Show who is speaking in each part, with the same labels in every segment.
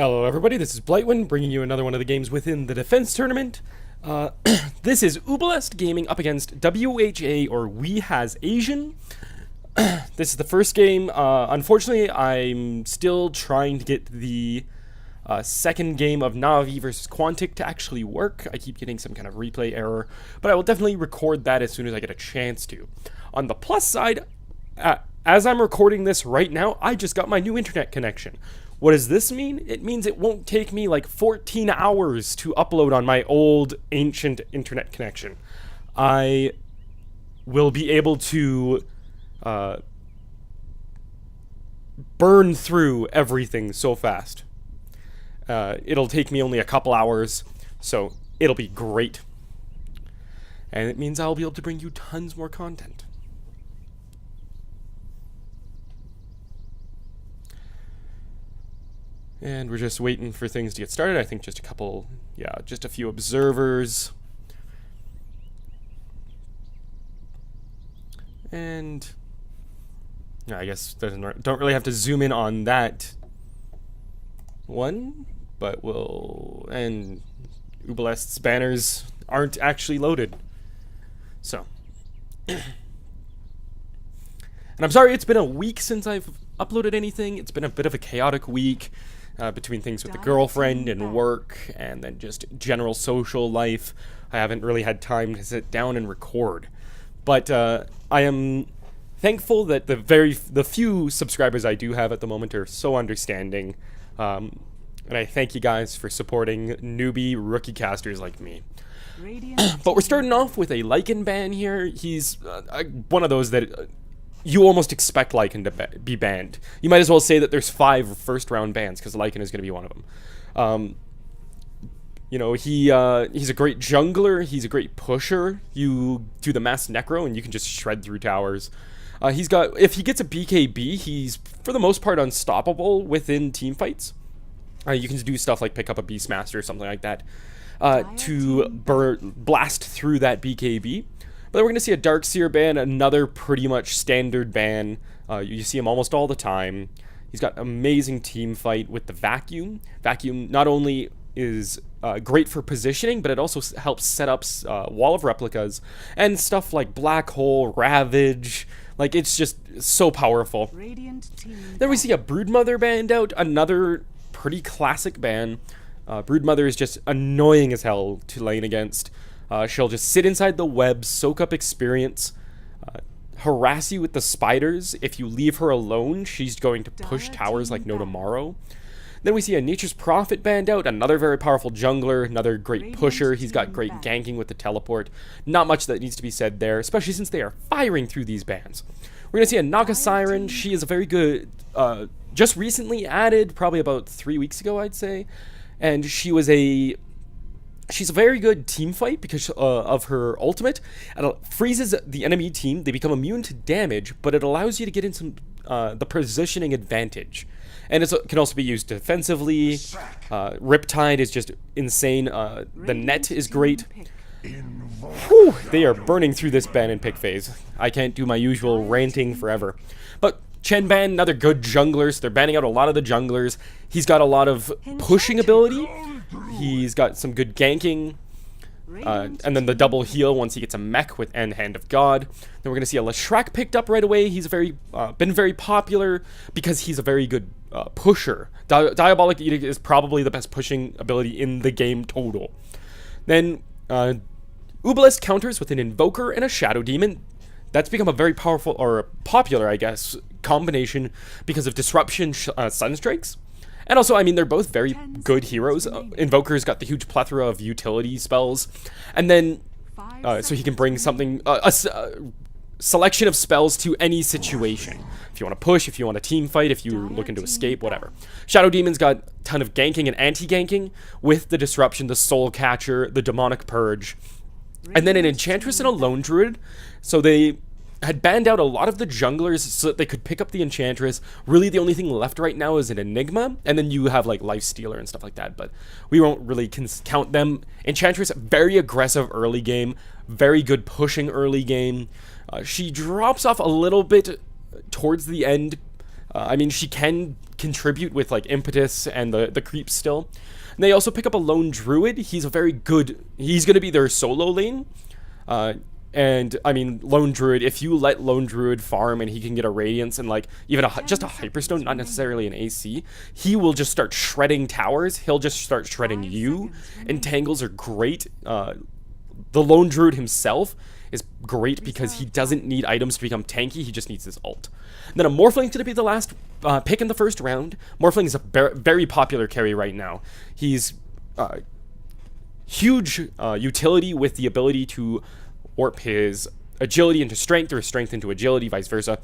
Speaker 1: Hello everybody, this is Blightwind, bringing you another one of the games within the Defense Tournament. This is Uebelst Gaming up against WHA, or We Haz Asian. This is the first game. Unfortunately, I'm still trying to get the second game of Navi versus Quantic to actually work. I keep getting some kind of replay error, but I will definitely record that as soon as I get a chance to. On the plus side, as I'm recording this right now, I just got my new internet connection. What does this mean? It means it won't take me like 14 hours to upload on my old, ancient internet connection. I will be able to burn through everything so fast. It'll take me only a couple hours, so it'll be great. And it means I'll be able to bring you tons more content. And we're just waiting for things to get started. I think just a few observers. And I guess don't really have to zoom in on that one, but and Uebelst's banners aren't actually loaded. So, and I'm sorry it's been a week since I've uploaded anything. It's been a bit of a chaotic week. Between things with the girlfriend and work and then just general social life, I haven't really had time to sit down and record. But I am thankful that the few subscribers I do have at the moment are so understanding. And I thank you guys for supporting newbie rookie casters like me. But we're starting off with a Lycan ban here. He's one of those that you almost expect Lycan to be banned. You might as well say that there's 5 first-round bans, because Lycan is going to be one of them. You know, he's a great jungler, he's a great pusher. You do the mass necro, and you can just shred through towers. If he gets a BKB, he's, for the most part, unstoppable within team fights. You can do stuff like pick up a Beastmaster or something like that to blast through that BKB. But then we're going to see a Darkseer ban, another pretty much standard ban. You see him almost all the time. He's got amazing team fight with the Vacuum. Vacuum not only is great for positioning, but it also helps set up Wall of Replicas and stuff like Black Hole, Ravage. Like, it's just so powerful. Then we see a Broodmother banned out, another pretty classic ban. Broodmother is just annoying as hell to lane against. She'll just sit inside the web, soak up experience, harass you with the spiders. If you leave her alone, she's going to push towers like no tomorrow. Then we see a Nature's Prophet banned out, another very powerful jungler, another great pusher. He's got great ganking with the teleport. Not much that needs to be said there, especially since they are firing through these bans. We're going to see a Naga Siren. She is a very good, just recently added, probably about 3 weeks ago, I'd say. And she's a very good team fight because of her ultimate. It freezes the enemy team. They become immune to damage, but it allows you to get in some the positioning advantage. And it can also be used defensively. Riptide is just insane. The net is great. Whew, they are burning through this ban and pick phase. I can't do my usual ranting forever. But Chenban, another good jungler, so they're banning out a lot of the junglers. He's got a lot of pushing ability. He's got some good ganking, and then the double heal once he gets a mech with Hand of God. Then we're going to see a Leshrac picked up right away. He's been very popular because he's a very good pusher. Diabolic Edict is probably the best pushing ability in the game total. Then Uebelst counters with an Invoker and a Shadow Demon. That's become a very powerful, or popular, I guess, combination because of Disruption Sunstrikes. And also, I mean, they're both very good heroes. Invoker's got the huge plethora of utility spells. And then, so he can bring something, a selection of spells to any situation. If you want to push, if you want to team fight, if you're looking to escape, whatever. Shadow Demon's got a ton of ganking and anti-ganking with the Disruption, the Soul Catcher, the Demonic Purge. And then an Enchantress and a Lone Druid. So they had banned out a lot of the junglers so that they could pick up the Enchantress. Really, the only thing left right now is an Enigma, and then you have like Lifestealer and stuff like that, but we won't really count them. Enchantress, very aggressive early game, very good pushing early game. She drops off a little bit towards the end. I mean, she can contribute with like impetus and the creep still. And they also pick up a lone druid. He's going to be their solo lane. And I mean, lone druid, if you let lone druid farm and he can get a radiance and like even just a hyperstone, not necessarily an AC, he will just start shredding towers. He'll just start shredding you. Entangles are great. The lone druid himself is great because he doesn't need items to become tanky. He just needs his ult. And then a Morphling's going to be the last pick in the first round. Morphling is a very popular carry right now. He's huge utility with the ability to warp his agility into strength or his strength into agility, vice versa.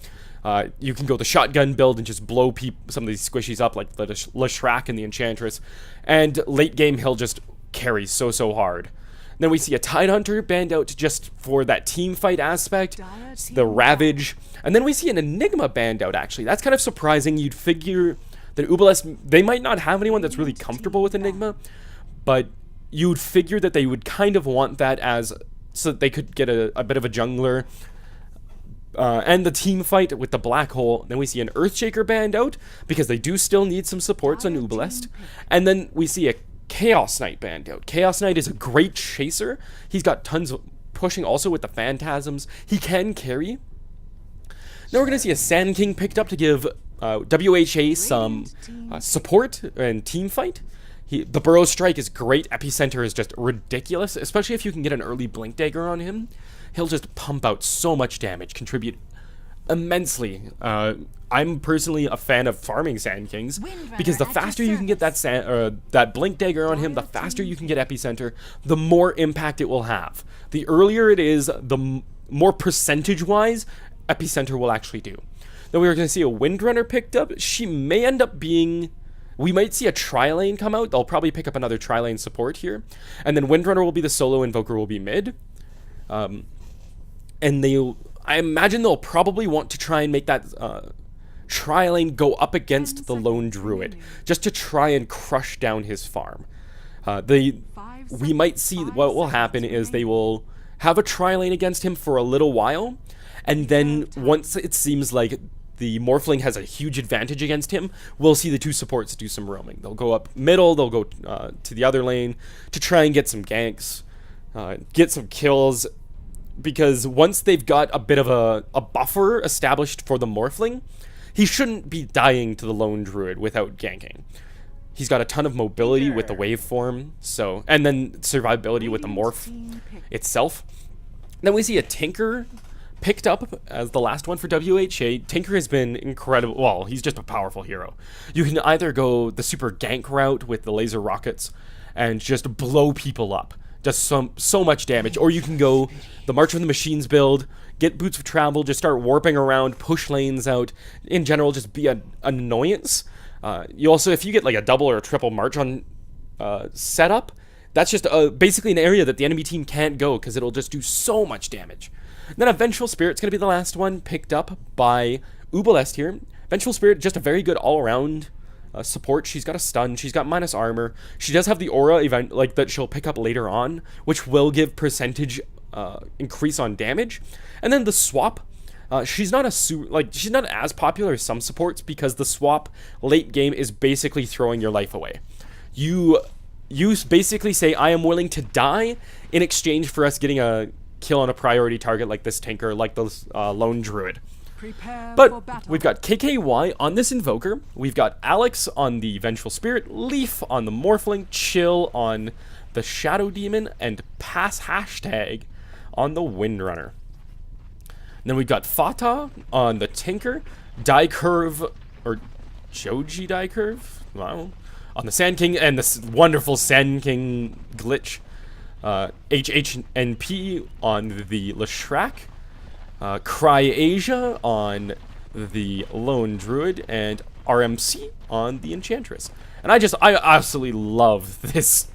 Speaker 1: You can go the shotgun build and just blow some of these squishies up like the Leshrac and the Enchantress. And late game, he'll just carry so hard. Then we see a Tidehunter banned out just for that team fight aspect, the Ravage. And then we see an Enigma banned out, actually. That's kind of surprising. You'd figure that Uebelst, they might not have anyone that's really comfortable with Enigma, but you'd figure that they would kind of want that as so that they could get a bit of a jungler. And the team fight with the Black Hole. Then we see an Earthshaker banned out because they do still need some supports on Uebelst. And then we see a Chaos Knight banned out. Chaos Knight is a great chaser. He's got tons of pushing also with the Phantasms. He can carry. Now we're going to see a Sand King picked up to give WHA some support and team fight. The Burrow Strike is great. Epicenter is just ridiculous, especially if you can get an early Blink Dagger on him. He'll just pump out so much damage, contribute immensely. I'm personally a fan of farming Sand Kings because the faster you can get that Blink Dagger on him, the faster you can get Epicenter, the more impact it will have. The earlier it is, the more percentage-wise Epicenter will actually do. Then we are going to see a Windrunner picked up. She may end up being... We might see a Tri-Lane come out. They'll probably pick up another Tri-Lane support here. And then Windrunner will be the solo, Invoker will be mid. And I imagine they'll probably want to try and make that Tri-Lane go up against the Lone Druid, just to try and crush down his farm. We might see what will happen is they will have a Tri-Lane against him for a little while, and then once it seems like the Morphling has a huge advantage against him, we'll see the two supports do some roaming. They'll go up middle, they'll go to the other lane to try and get some ganks, get some kills, because once they've got a bit of a buffer established for the Morphling, he shouldn't be dying to the Lone Druid without ganking. He's got a ton of mobility with the waveform, and then survivability with the morph itself. Then we see a Tinker picked up as the last one for WHA. Tinker has been incredible. Well, he's just a powerful hero. You can either go the super gank route with the laser rockets and just blow people up. Just so much damage. Or you can go the March of the Machines build, get Boots of Travel, just start warping around, push lanes out. In general, just be an annoyance. You also, if you get like a double or a triple March on setup, that's just basically an area that the enemy team can't go because it'll just do so much damage. Then a Vengeful Spirit's going to be the last one picked up by Uebelst here. Vengeful Spirit, just a very good all-around support. She's got a stun. She's got minus armor. She does have the aura event like that she'll pick up later on, which will give percentage increase on damage. And then the swap. She's not she's not as popular as some supports because the swap late game is basically throwing your life away. You basically say, I am willing to die in exchange for us getting a kill on a priority target like this Tinker, like the Lone Druid. But we've got KKY on this Invoker, we've got Alex on the Vengeful Spirit, Leaf on the Morphling, Chill on the Shadow Demon, and Pass Hashtag on the Windrunner. And then we've got Fata on the Tinker, Die Curve, or Joji Die Curve, wow, on the Sand King, and this wonderful Sand King glitch. HHNP on the Leshrac, Cry Asia on the Lone Druid, and RMC on the Enchantress. And I absolutely love this.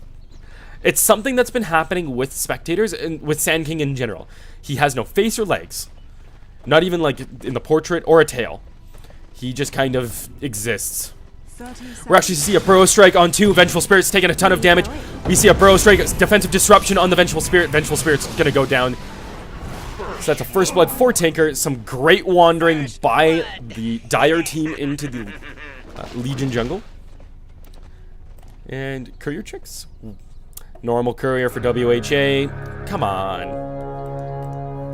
Speaker 1: It's something that's been happening with spectators and with Sand King in general. He has no face or legs, not even like in the portrait or a tail. He just kind of exists. We're actually see a Burrow Strike on two. Vengeful Spirit's taking a ton of damage. We see a Burrow Strike, defensive disruption on the Vengeful Spirit. Vengeful Spirit's gonna go down. So that's a first blood for Tinker. Some great wandering by the Dire team into the Legion jungle. And courier chicks. Normal courier for WHA. Come on.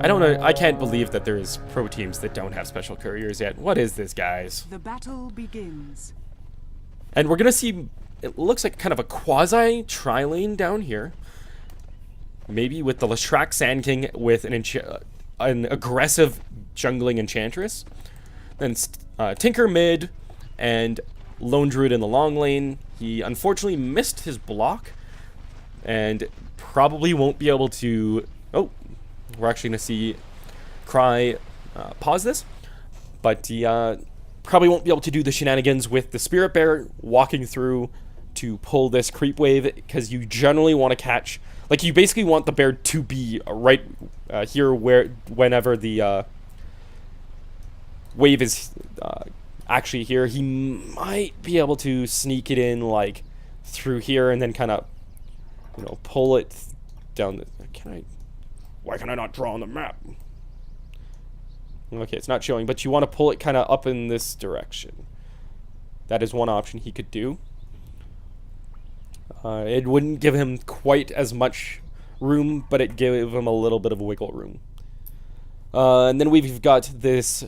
Speaker 1: I don't know. I can't believe that there's pro teams that don't have special couriers yet. What is this, guys?
Speaker 2: The battle begins.
Speaker 1: And we're gonna see. It looks like kind of a quasi tri-lane down here. Maybe with the Leshrac Sand King with an aggressive jungling Enchantress. Then Tinker mid and Lone Druid in the long lane. He unfortunately missed his block and probably won't be able to... Oh, we're actually going to see Cry pause this. But he probably won't be able to do the shenanigans with the Spirit Bear walking through to pull this creep wave, because you generally want to catch... Like, you basically want the bear to be right here whenever the wave is actually here. He might be able to sneak it in, like, through here and then kind of, you know, pull it down the... Why can I not draw on the map? Okay, it's not showing, but you want to pull it kind of up in this direction. That is one option he could do. It wouldn't give him quite as much room, but it gave him a little bit of wiggle room. And then we've got this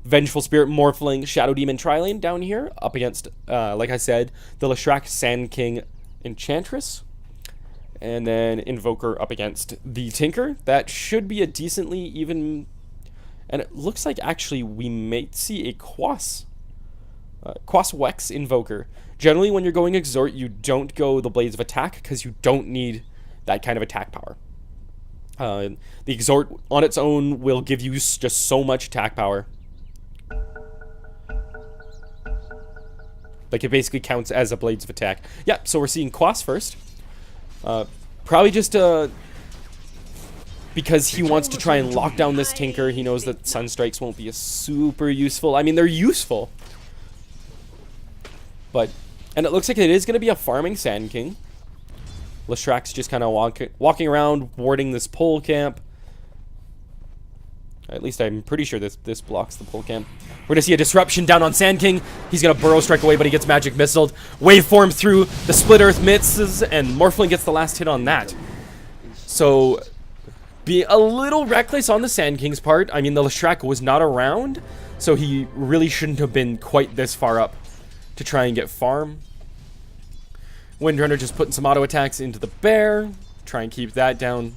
Speaker 1: Vengeful Spirit Morphling Shadow Demon Tri-Lane down here, up against, like I said, the Leshrac Sand King Enchantress. And then Invoker up against the Tinker. That should be a decently even... And it looks like actually we may see a Quas Wex Invoker. Generally, when you're going Exhort, you don't go the Blades of Attack because you don't need that kind of attack power. The Exhort on its own will give you just so much attack power. Like, it basically counts as a Blades of Attack. Yeah, so we're seeing Quas first. Probably just because he wants to try and lock down this Tinker. He knows that Sunstrikes won't be super useful. I mean, they're useful. But... And it looks like it is going to be a farming Sand King. Leshrac's just kind of walking around, warding this pole camp. At least I'm pretty sure this blocks the pole camp. We're going to see a disruption down on Sand King. He's going to Burrow Strike away, but he gets Magic Missiled. Waveform through, the Split Earth misses, and Morphling gets the last hit on that. So, be a little reckless on the Sand King's part. I mean, the Leshrac was not around, so he really shouldn't have been quite this far up to try and get farm. Windrunner just putting some auto attacks into the bear. Try and keep that down.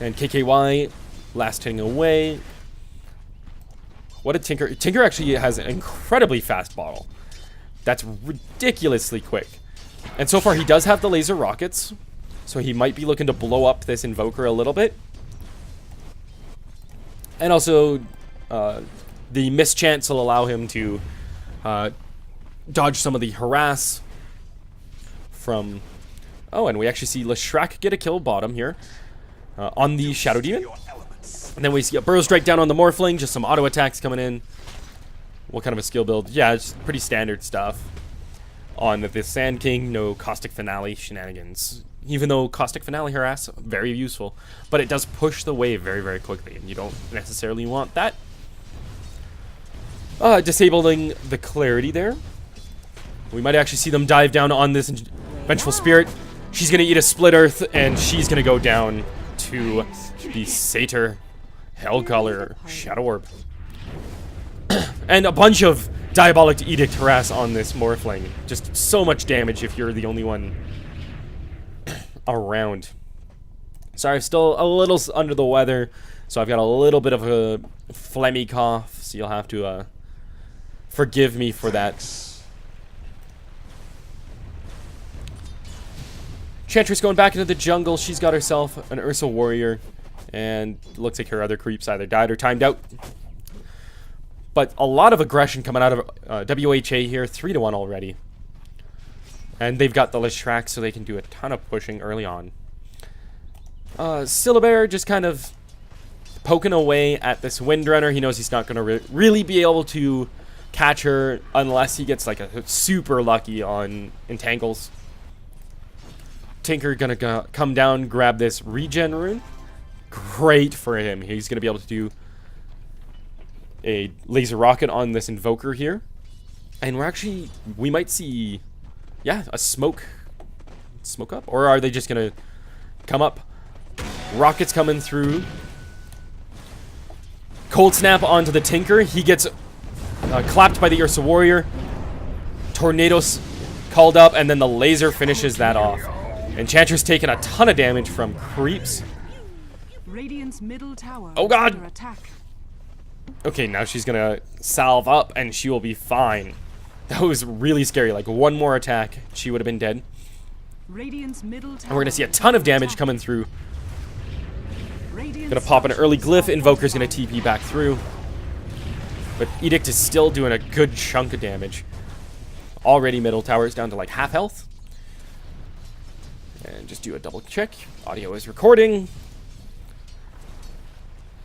Speaker 1: And KKY last hitting away. What a Tinker. Tinker actually has an incredibly fast bottle. That's ridiculously quick. And so far he does have the laser rockets. So he might be looking to blow up this Invoker a little bit. And also... the mischance will allow him to dodge some of the harass from... Oh, and we actually see Leshrac get a kill bottom here on the Shadow Demon. And then we see a Burrow Strike down on the Morphling, just some auto attacks coming in. What kind of a skill build? Yeah, it's pretty standard stuff. On the Sand King, no Caustic Finale shenanigans. Even though Caustic Finale harass, very useful. But it does push the wave very, very quickly, and you don't necessarily want that. Disabling the Clarity there. We might actually see them dive down on this Vengeful Spirit. She's going to eat a Split Earth, and she's going to go down to the Satyr Hellcaller Shadow Orb. And a bunch of Diabolic Edict harass on this Morphling. Just so much damage if you're the only one around. Sorry, I'm still a little under the weather, so I've got a little bit of a phlegmy cough, so you'll have to forgive me for that. Chantress going back into the jungle. She's got herself an Ursa Warrior, and looks like her other creeps either died or timed out. But a lot of aggression coming out of WHA here, 3-1 already. And they've got the Leshrac, so they can do a ton of pushing early on. Syllabear just kind of poking away at this Windrunner. He knows he's not going to really be able to catch her unless he gets like a super lucky on Entangles. Tinker gonna come down, grab this regen rune. Great for him. He's gonna be able to do a laser rocket on this invoker here. And we might see, yeah, a smoke up. Or are they just going to come up? Rockets coming through. Cold Snap onto the Tinker. He gets clapped by the Ursa Warrior. Tornadoes called up, and then the laser finishes that off. Enchantress taking a ton of damage from creeps.
Speaker 2: Radiant's middle tower
Speaker 1: Oh god!
Speaker 2: under attack.
Speaker 1: Okay, now she's gonna salve up, and she will be fine. That was really scary. Like, one more attack, she would have been dead.
Speaker 2: Radiant's middle tower
Speaker 1: And we're gonna see a ton of damage coming through. Gonna pop an early glyph. Invoker's gonna TP back through. But Edict is still doing a good chunk of damage. Already middle tower is down to like half health. And just do a double check. Audio is recording.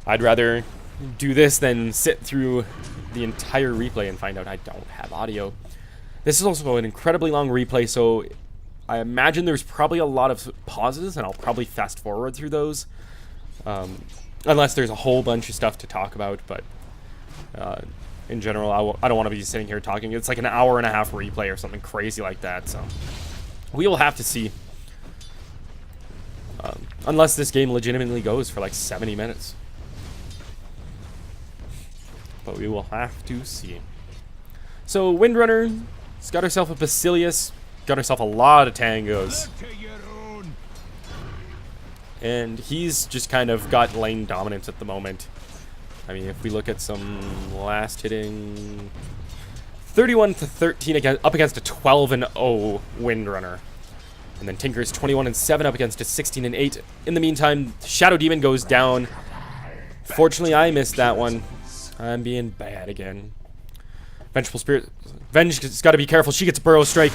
Speaker 1: I'd rather do this than sit through the entire replay and find out I don't have audio. This is also an incredibly long replay, so I imagine there's probably a lot of pauses, and I'll probably fast forward through those. Unless there's a whole bunch of stuff to talk about, but in general, I don't want to be sitting here talking. It's like an hour and a half replay or something crazy like that, so we will have to see. Unless this game legitimately goes for like 70 minutes. But we will have to see. So, Windrunner's got herself a Basilius, got herself a lot of tangos. And he's just kind of got lane dominance at the moment. I mean, if we look at some last hitting, 31-13 up against a 12-0 Windrunner. And then Tinker's 21-7 up against a 16-8. In the meantime, Shadow Demon goes down. Fortunately, I missed that one. I'm being bad again. Vengeful Spirit. Venge's got to be careful. She gets Burrow Strike.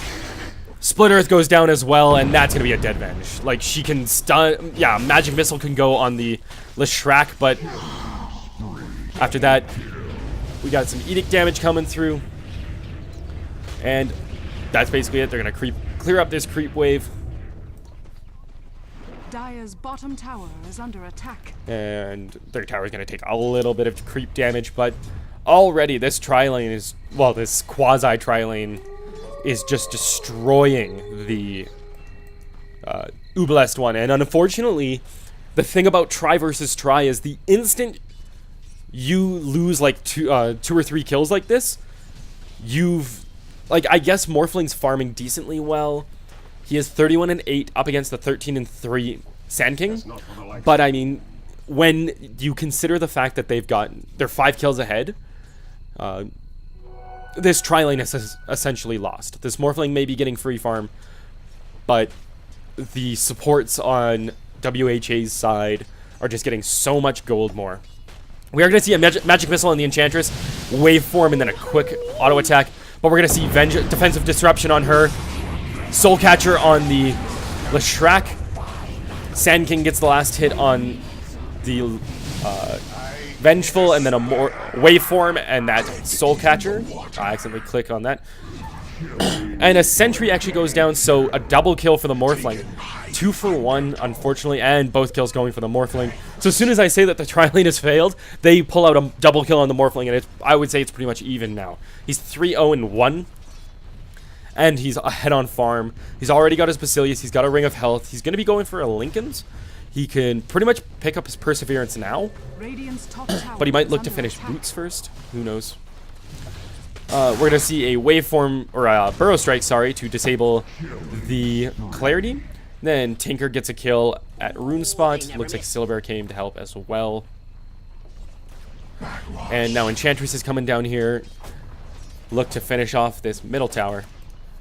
Speaker 1: Split Earth goes down as well, and that's going to be a dead Venge. Like, she can stun... Yeah, Magic Missile can go on the Leshrac, but... After that, we got some Edict damage coming through. And that's basically it. They're going to clear up this creep wave.
Speaker 2: Dire's bottom tower is under attack.
Speaker 1: And their tower is going to take a little bit of creep damage, but already this tri-lane is... Well, this quasi-tri-lane is just destroying the Uebelst one. And unfortunately, the thing about tri versus tri is the instant you lose like two or three kills like this, you've... Like, I guess Morphling's farming decently well. He is 31-8 up against the 13-3 Sand King. But, I mean, when you consider the fact that they're 5 kills ahead, this tri-lane is essentially lost. This Morphling may be getting free farm, but the supports on WHA's side are just getting so much gold more. We are going to see a Magic Missile on the Enchantress, waveform, and then a quick auto attack. But we're going to see Defensive Disruption on her. Soul Catcher on the Leshrac. Sand King gets the last hit on the Vengeful, and then a more waveform, and that Soul Catcher. I accidentally click on that. And a Sentry actually goes down, so a double kill for the Morphling. 2 for 1, unfortunately, and both kills going for the Morphling. So as soon as I say that the tri-lane has failed, they pull out a double kill on the Morphling, and I would say it's pretty much even now. He's 3-0-1, and he's ahead on farm. He's already got his Basilius, he's got a Ring of Health. He's going to be going for a Lincoln's. He can pretty much pick up his Perseverance now, but he might look to finish Boots first. Who knows? We're going to see a waveform, or a Burrow Strike, sorry, to disable the Clarity. Then Tinker gets a kill at Rune Spot. Looks like Silver came to help as well. And now Enchantress is coming down here. Look to finish off this middle tower.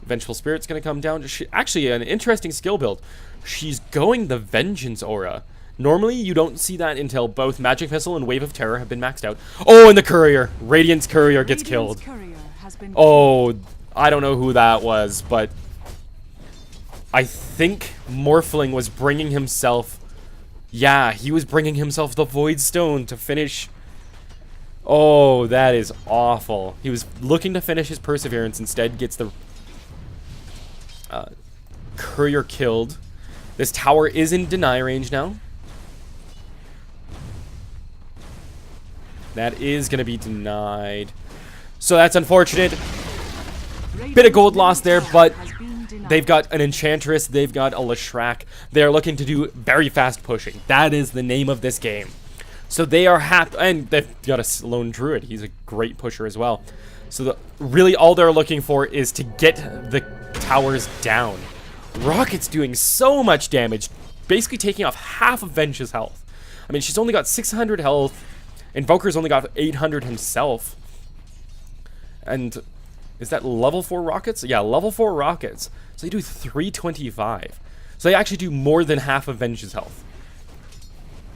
Speaker 1: Vengeful Spirit's going to come down. Actually, an interesting skill build. She's going the Vengeance Aura. Normally, you don't see that until both Magic Missile and Wave of Terror have been maxed out. Oh, and the Courier. Radiance Courier gets killed. Oh, I don't know who that was, but I think Morphling was bringing himself... Yeah, he was bringing himself the Void Stone to finish... Oh, that is awful. He was looking to finish his Perseverance, instead gets the Courier killed. This tower is in deny range now. That is going to be denied. So that's unfortunate. Bit of gold loss there, but they've got an Enchantress. They've got a Leshrac. They're looking to do very fast pushing. That is the name of this game. So they are happy. And they've got a lone Druid. He's a great pusher as well. So really all they're looking for is to get the towers down. Rocket's doing so much damage. Basically taking off half of Venge's health. I mean, she's only got 600 health. Invoker's only got 800 himself. And is that level 4 rockets? Yeah, level 4 rockets. So they do 325. So they actually do more than half of Venge's health.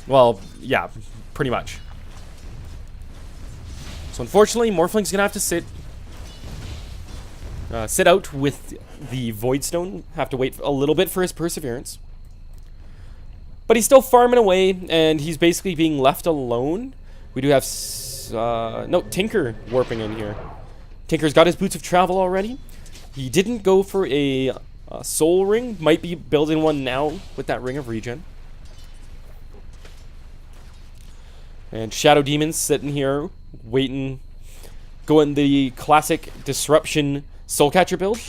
Speaker 1: Well, yeah, pretty much. So unfortunately, Morphling's gonna have to sit out with the Voidstone. Have to wait a little bit for his Perseverance. But he's still farming away, and he's basically being left alone. We do have no Tinker warping in here. Tinker's got his Boots of Travel already. He didn't go for a Soul Ring. Might be building one now with that Ring of Regen. And Shadow Demon's sitting here, waiting, going the classic Disruption Soulcatcher build.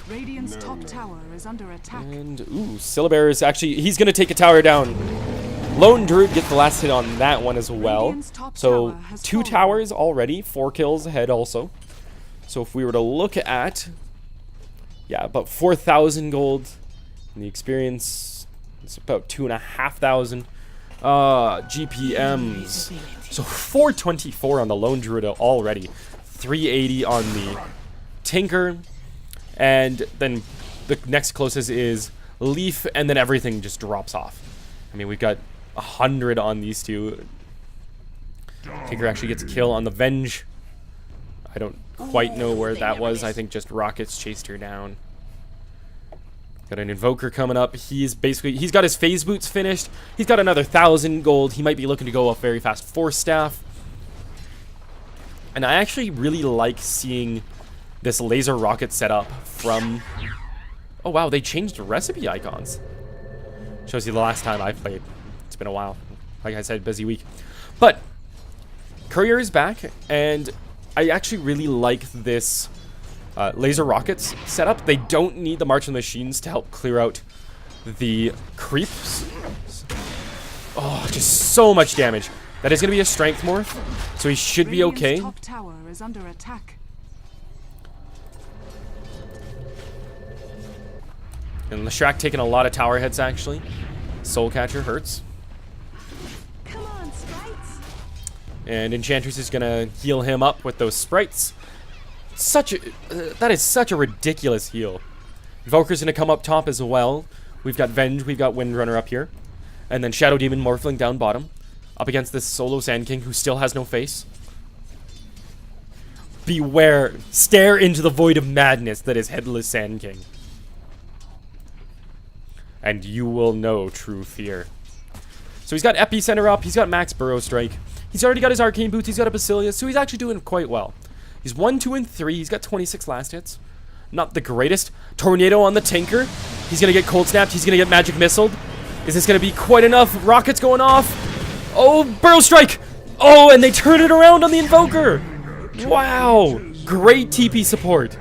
Speaker 2: Radiant's top tower is under attack.
Speaker 1: And, ooh, Syllabear is actually, he's going to take a tower down. Lone Druid gets the last hit on that one as well. So, 2 towers already, 4 kills ahead also. So if we were to look at, yeah, about 4,000 gold. And the experience is about 2,500. GPMs. So 424 on the Lone Druid already. 380 on the Tinker. And then the next closest is Leaf, and then everything just drops off. I mean, we've got 100 on these two. Tinker actually gets a kill on the Venge. I don't quite know where that was. I think just rockets chased her down. Got an Invoker coming up. He's got his Phase Boots finished. He's got another 1,000 gold. He might be looking to go off very fast Force Staff. And I actually really like seeing this laser rocket setup from... Oh wow, they changed the recipe icons. Shows you the last time I played. It's been a while. Like I said, busy week. But Courier is back, and I actually really like this laser rockets setup. They don't need the March of the Machines to help clear out the creeps. Oh, just so much damage. That is going to be a strength morph, so he should be okay.
Speaker 2: Top tower is under attack.
Speaker 1: And Leshrac taking a lot of tower hits, actually. Soulcatcher hurts.
Speaker 2: Come on, sprites.
Speaker 1: And Enchantress is going to heal him up with those sprites. That is such a ridiculous heal. Invoker's going to come up top as well. We've got Venge, we've got Windrunner up here. And then Shadow Demon Morphling down bottom. Up against this solo Sand King who still has no face. Beware. Stare into the void of madness that is Headless Sand King. And you will know true fear. So he's got Epicenter up. He's got Max Burrow Strike. He's already got his Arcane Boots. He's got a Basilius. So he's actually doing quite well. He's 1, 2, and 3. He's got 26 last hits. Not the greatest. Tornado on the Tinker. He's going to get Cold Snapped. He's going to get Magic Missiled. Is this going to be quite enough? Rockets going off. Oh, Burrow Strike. Oh, and they turn it around on the Invoker. Wow. Great TP support.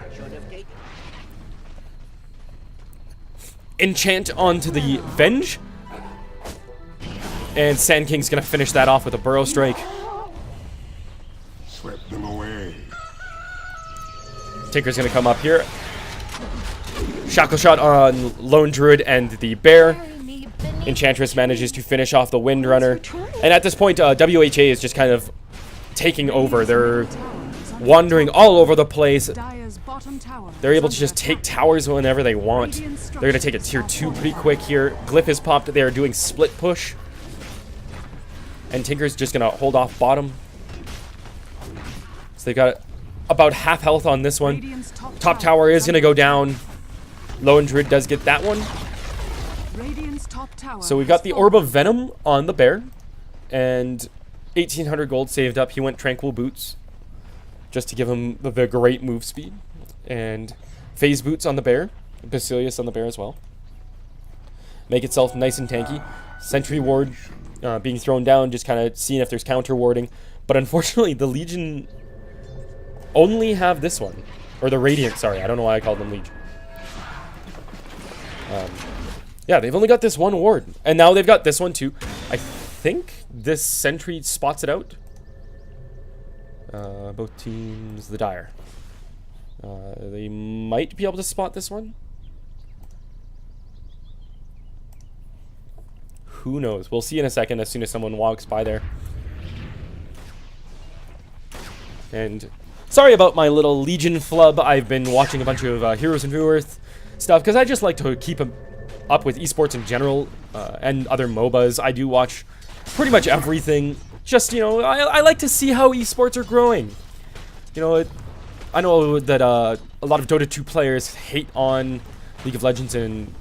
Speaker 1: Enchant onto the Venge. And Sand King's going to finish that off with a Burrow Strike.
Speaker 3: Swept them away.
Speaker 1: Tinker's going to come up here. Shackle Shot on Lone Druid and the Bear. Enchantress manages to finish off the Windrunner. And at this point, WHA is just kind of taking over. They're wandering all over the place. They're able to just take towers whenever they want. They're going to take a tier 2 pretty quick here. Glyph is popped. They are doing split push. And Tinker's just going to hold off bottom. So they've got about half health on this one. Top tower is going to go down. Lone Druid does get that one. So we've got the Orb of Venom on the Bear. And 1,800 gold saved up. He went Tranquil Boots just to give him the great move speed. And Phase Boots on the Bear. Basilius on the Bear as well. Make itself nice and tanky. Sentry ward being thrown down, just kind of seeing if there's counter warding. But unfortunately, the Legion only have this one. Or the Radiant, sorry. I don't know why I called them Legion. Yeah, they've only got this one ward. And now they've got this one too. I think this Sentry spots it out. Both teams, the Dire. They might be able to spot this one. Who knows? We'll see in a second as soon as someone walks by there. And sorry about my little Legion flub. I've been watching a bunch of Heroes and New Earth stuff because I just like to keep up with esports in general and other MOBAs. I do watch pretty much everything. Just, you know, I like to see how esports are growing. You know, I know that a lot of Dota 2 players hate on League of Legends and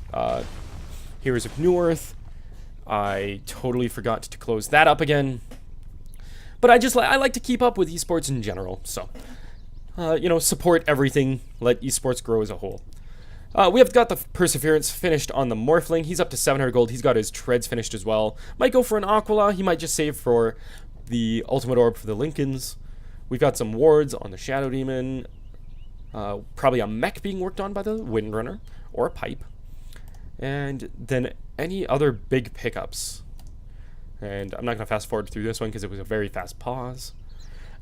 Speaker 1: Heroes of New Earth. I totally forgot to close that up again. But I like to keep up with esports in general. So, you know, support everything. Let esports grow as a whole. We have got the Perseverance finished on the Morphling. He's up to 700 gold. He's got his Treads finished as well. Might go for an Aquila. He might just save for the Ultimate Orb for the Lincolns. We've got some wards on the Shadow Demon. Probably a mech being worked on by the Windrunner. Or a pipe. And then any other big pickups. And I'm not going to fast forward through this one because it was a very fast pause.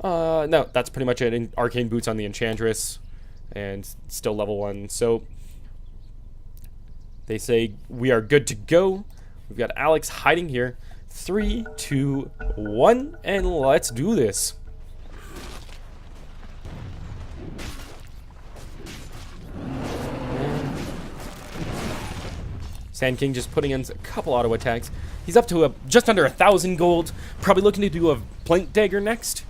Speaker 1: No, that's pretty much it. Arcane Boots on the Enchantress. And still level 1. So they say we are good to go. We've got Alex hiding here. 3, 2, 1, and let's do this. Sand King just putting in a couple auto attacks. He's up to just under 1,000 gold. Probably looking to do a Blink Dagger next.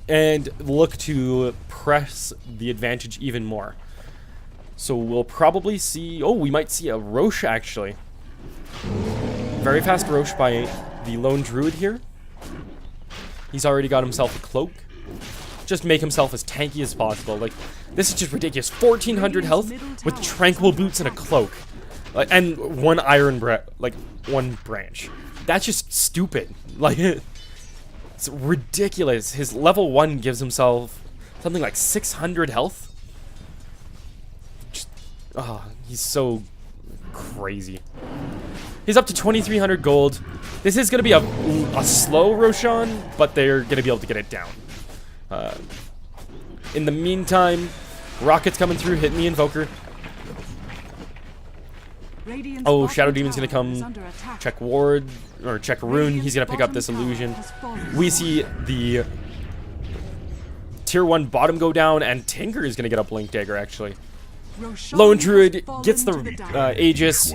Speaker 1: And look to press the advantage even more. So we'll probably see... Oh, we might see a Roche, actually. Very fast Roche by the Lone Druid here. He's already got himself a cloak. Just make himself as tanky as possible. Like, this is just ridiculous. 1,400 health with Tranquil Boots and a cloak. And one one branch. That's just stupid. Like, it's ridiculous. His level 1 gives himself something like 600 health. Just, he's so crazy. He's up to 2,300 gold. This is going to be a slow Roshan, but they're going to be able to get it down. In the meantime, Rocket's coming through, hitting the Invoker. Oh, Shadow Demon's going to come check Ward, or check Rune. He's going to pick up this illusion. We see the tier 1 bottom go down, and Tinker is going to get a Blink Dagger, actually. Lone Druid gets the Aegis.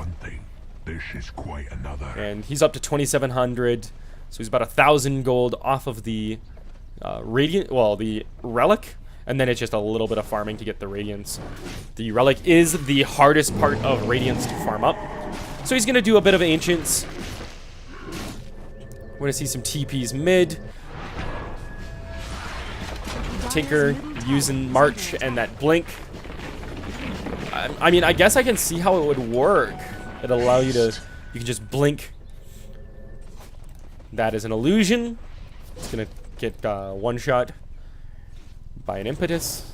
Speaker 3: This is quite another.
Speaker 1: And he's up to 2,700. So he's about 1,000 gold off of the Radiant, well, the Relic. And then it's just a little bit of farming to get the Radiance. The Relic is the hardest part of Radiance to farm up. So he's going to do a bit of Ancients. We're going to see some TPs mid. Tinker using March and that Blink. I mean, I guess I can see how it would work. It'll allow you to... You can just blink. That is an illusion. It's going to get one shot by an Impetus.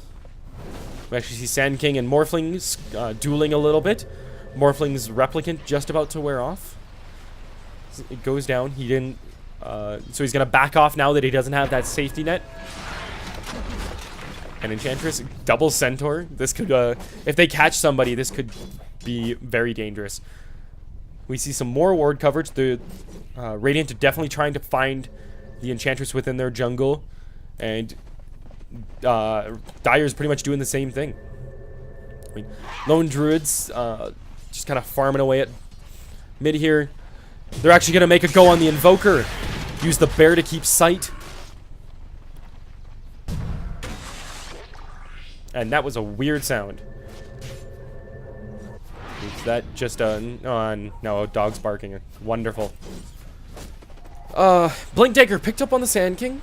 Speaker 1: We actually see Sand King and Morphlings dueling a little bit. Morphling's Replicant just about to wear off. It goes down. He didn't... so he's going to back off now that he doesn't have that safety net. And Enchantress, double Centaur. This could... if they catch somebody, this could be very dangerous. We see some more ward coverage. The Radiant are definitely trying to find the Enchantress within their jungle. And Dire's pretty much doing the same thing. I mean, Lone Druids just kind of farming away at mid here. They're actually going to make a go on the Invoker. Use the Bear to keep sight. And that was a weird sound. Is that just a... no, dog's barking. Wonderful. Blink Dagger picked up on the Sand King.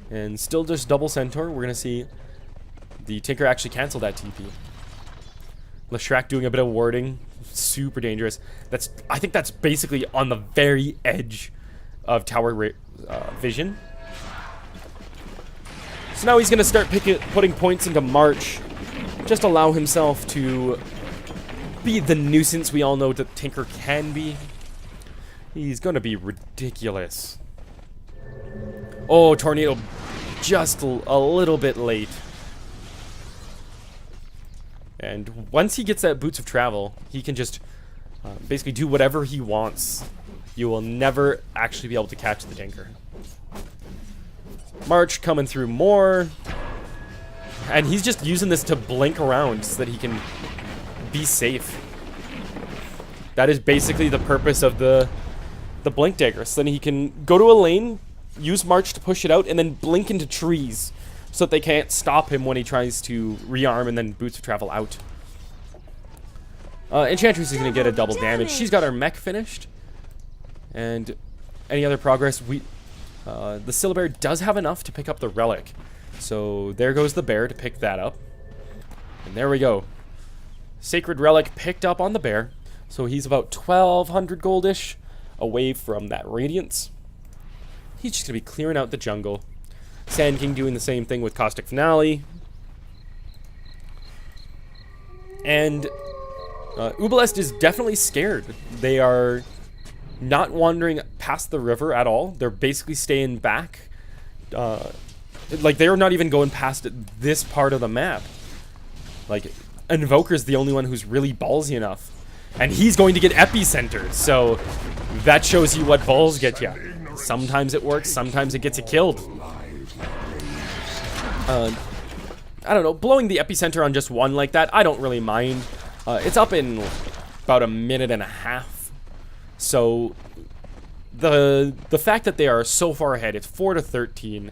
Speaker 1: And still just double Centaur. We're going to see the Tinker actually cancel that TP. Leshrac doing a bit of warding. Super dangerous. I think that's basically on the very edge of tower vision. So now he's going to start putting points into March. Just allow himself to be the nuisance we all know that Tinker can be. He's going to be ridiculous. Oh, Tornado just a little bit late. And once he gets that Boots of Travel, he can just basically do whatever he wants. You will never actually be able to catch the Tinker. March coming through more. And he's just using this to blink around so that he can be safe. That is basically the purpose of the Blink Dagger. So then he can go to a lane, use March to push it out, and then blink into trees so that they can't stop him when he tries to rearm and then Boots of Travel out. Enchantress is going to get a double damage. She's got her mech finished. And any other progress, the Syllabear does have enough to pick up the relic. So there goes the bear to pick that up. And there we go. Sacred relic picked up on the bear. So he's about 1,200 goldish away from that radiance. He's just going to be clearing out the jungle. Sand King doing the same thing with Caustic Finale. And Uebelst is definitely scared. They are not wandering past the river at all. They're basically staying back. Like, they're not even going past this part of the map. Like, Invoker's the only one who's really ballsy enough. And he's going to get Epicenter, so that shows you what balls get you. Sometimes it works, sometimes it gets you killed. I don't know, blowing the Epicenter on just one like that, I don't really mind. It's up in about a minute and a half. So the fact that they are so far ahead, it's 4-13.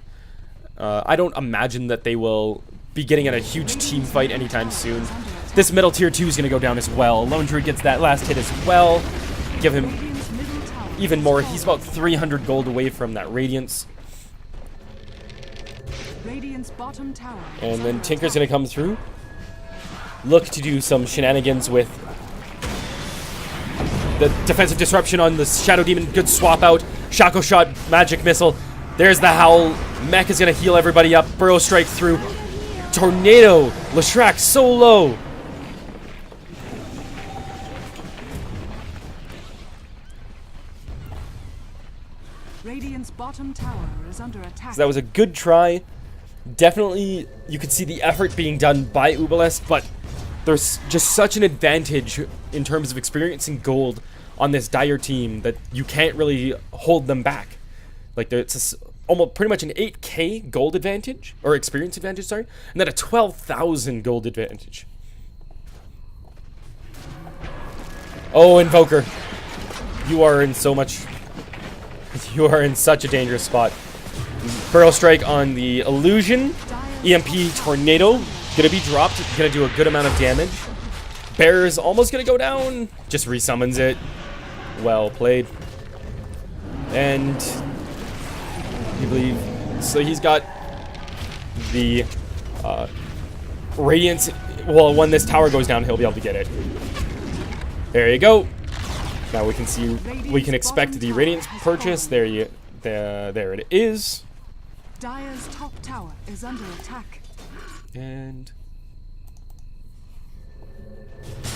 Speaker 1: I don't imagine that they will be getting in a huge team fight anytime soon. This middle tier 2 is going to go down as well. Lone Druid gets that last hit as well. Give him even more. He's about 300 gold away from that Radiance. And then Tinker's going to come through. Look to do some shenanigans with the defensive disruption on the Shadow Demon. Good swap out. Shaco Shot, Magic Missile. There's the Howl. Mech is going to heal everybody up. Burrow Strike through. Tornado. Leshrac so low.
Speaker 2: Radiant's bottom tower is under attack.
Speaker 1: So that was a good try. Definitely, you could see the effort being done by Uebelst, but there's just such an advantage in terms of experience and gold on this dire team that you can't really hold them back. Like, it's almost pretty much an 8k gold advantage, or experience advantage, sorry, and then a 12,000 gold advantage. Oh, Invoker. You are in so much... You are in such a dangerous spot. Burrow Strike on the Illusion. EMP Tornado. Gonna be dropped. Gonna do a good amount of damage. Bear's almost gonna go down. Just resummons it. Well played. And... I believe... So he's got... the... Radiance... Well, when this tower goes down, he'll be able to get it. There you go. Now we can see, we can expect the Radiance purchase. There it is.
Speaker 2: Dire's top tower is under attack.
Speaker 1: And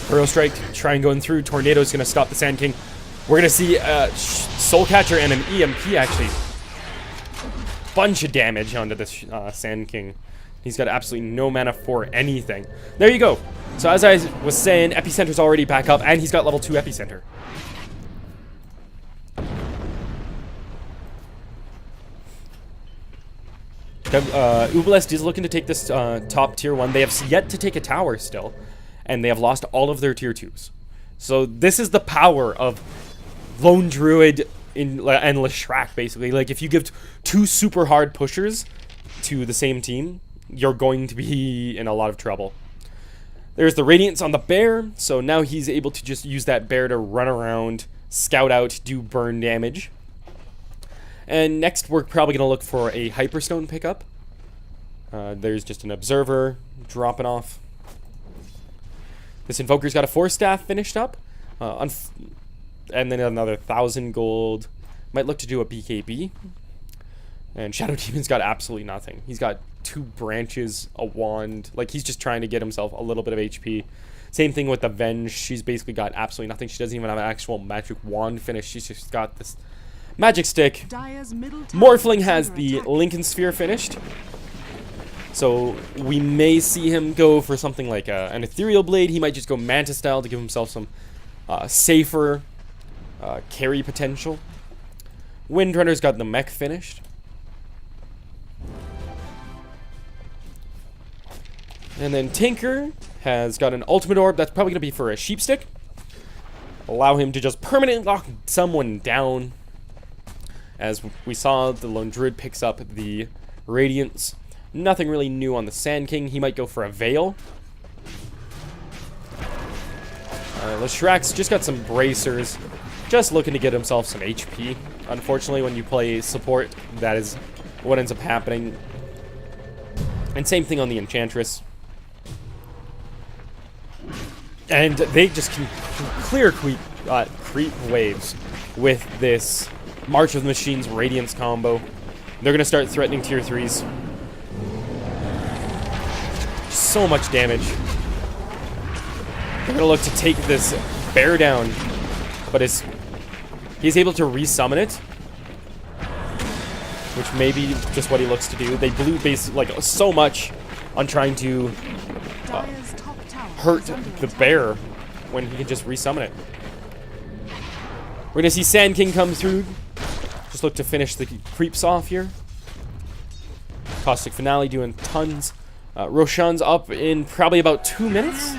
Speaker 1: Burrow Strike, trying going through. Tornado's gonna stop the Sand King. We're gonna see Soul Catcher and an EMP actually. Bunch of damage onto this Sand King. He's got absolutely no mana for anything. There you go. So as I was saying, Epicenter's already back up, and he's got level 2 Epicenter. Uebelst is looking to take this top tier 1. They have yet to take a tower still, and they have lost all of their tier 2s. So this is the power of Lone Druid and Leshrac, basically. Like, if you give 2 super hard pushers to the same team, you're going to be in a lot of trouble. There's the Radiance on the bear, so now he's able to just use that bear to run around, scout out, do burn damage. And next, we're probably going to look for a Hyperstone pickup. There's just an Observer dropping off. This Invoker's got a 4-staff finished up. And then another 1,000 gold. Might look to do a BKB. And Shadow Demon's got absolutely nothing. He's got 2 branches, a wand. Like, he's just trying to get himself a little bit of HP. Same thing with the Venge. She's basically got absolutely nothing. She doesn't even have an actual magic wand finish. She's just got this magic stick. Morphling has the Lincoln Sphere finished. So we may see him go for something like an Ethereal Blade. He might just go Manta style to give himself some safer carry potential. Windrunner's got the mech finished. And then Tinker has got an ultimate orb that's probably going to be for a sheep stick. Allow him to just permanently lock someone down. As we saw, the Lone Druid picks up the Radiance. Nothing really new on the Sand King. He might go for a Veil. Leshrax's just got some bracers. Just looking to get himself some HP. Unfortunately, when you play support, that is what ends up happening. And same thing on the Enchantress. And they just can clear creep waves with this March of the Machines Radiance combo. They're going to start threatening tier 3s. So much damage. They're going to look to take this bear down. But he's able to resummon it. Which may be just what he looks to do. They blew basically like so much on trying to hurt the bear when he can just resummon it. We're gonna see Sand King come through. Just look to finish the creeps off here. Caustic Finale doing tons. Roshan's up in probably about 2 minutes.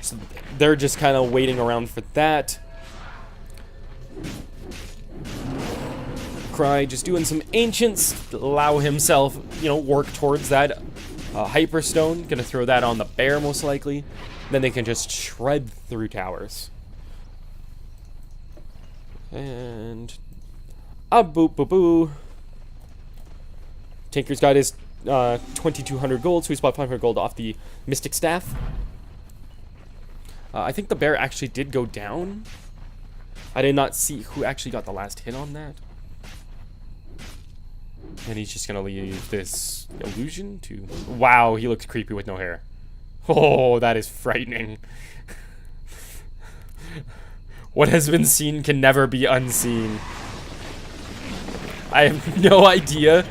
Speaker 1: So they're just kind of waiting around for that. Cry just doing some ancients to allow himself, work towards that Hyperstone. Gonna throw that on the bear most likely. Then they can just shred through towers. And boop boop boo. Tinker's got his 2,200 gold, so he's bought 500 gold off the Mystic Staff. I think the bear actually did go down. I did not see who actually got the last hit on that. And he's just gonna leave this illusion to... Wow, he looks creepy with no hair. Oh, that is frightening. What has been seen can never be unseen. I have no idea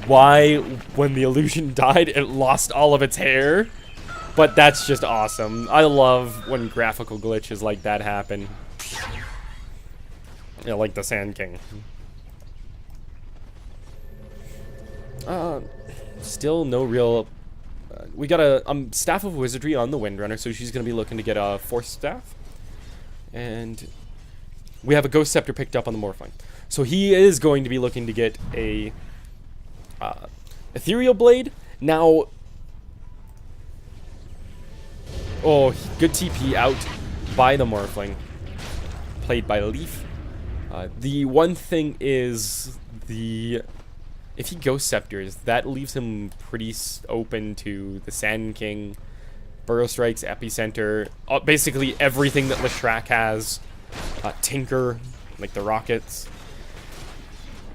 Speaker 1: why, when the illusion died, it lost all of its hair. But that's just awesome. I love when graphical glitches like that happen. Like the Sand King. Still no real... we got a Staff of Wizardry on the Windrunner, so she's going to be looking to get a 4th staff. And we have a Ghost Scepter picked up on the Morphling. So he is going to be looking to get a Ethereal Blade. Now... Oh, good TP out by the Morphling. Played by Leaf. The one thing is if he Ghost Scepters, that leaves him pretty open to the Sand King, Burrow Strikes, Epicenter, basically everything that Leshrac has. Tinker, like the rockets.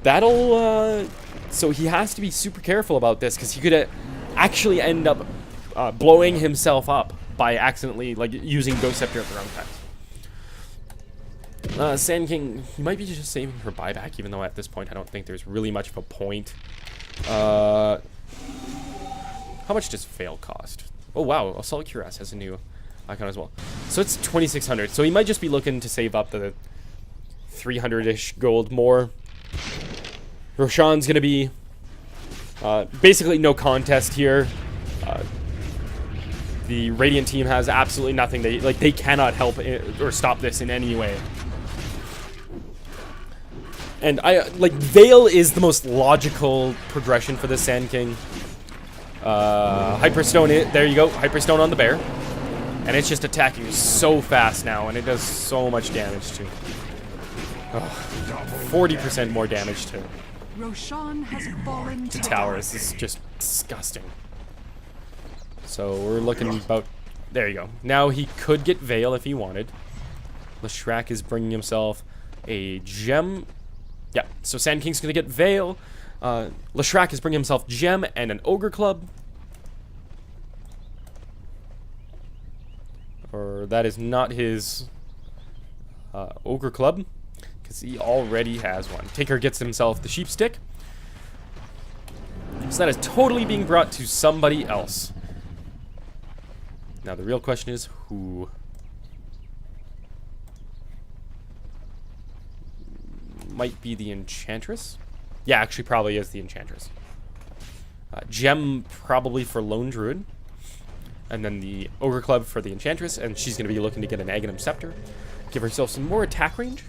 Speaker 1: That'll, so he has to be super careful about this, because he could actually end up blowing himself up by accidentally, like, using Ghost Scepter at the wrong time. Sand King, he might be just saving for buyback, even though at this point I don't think there's really much of a point. How much does Fail cost? Oh wow, Assault Cuirass has a new icon as well. So it's 2,600, so he might just be looking to save up the 300-ish gold more. Roshan's gonna be basically no contest here. The Radiant team has absolutely nothing. They cannot help or stop this in any way. And Veil is the most logical progression for the Sand King. Hyperstone, there you go, Hyperstone on the bear. And it's just attacking so fast now, and it does so much damage too. 40% more damage to
Speaker 2: Roshan has fallen
Speaker 1: towers. This is just disgusting. So we're looking about there you go. Now he could get Veil if he wanted. Leshrac is bringing himself a gem. Yeah, so Sand King's gonna get Veil. Leshrac is bringing himself gem and an Ogre Club. Or that is not his Ogre Club, because he already has one. Taker gets himself the Sheep Stick. So that is totally being brought to somebody else. Now the real question is who? Might be the Enchantress. Yeah, actually probably is the Enchantress. Gem probably for Lone Druid. And then the Ogre Club for the Enchantress. And she's going to be looking to get an Aghanim Scepter. Give herself some more attack range.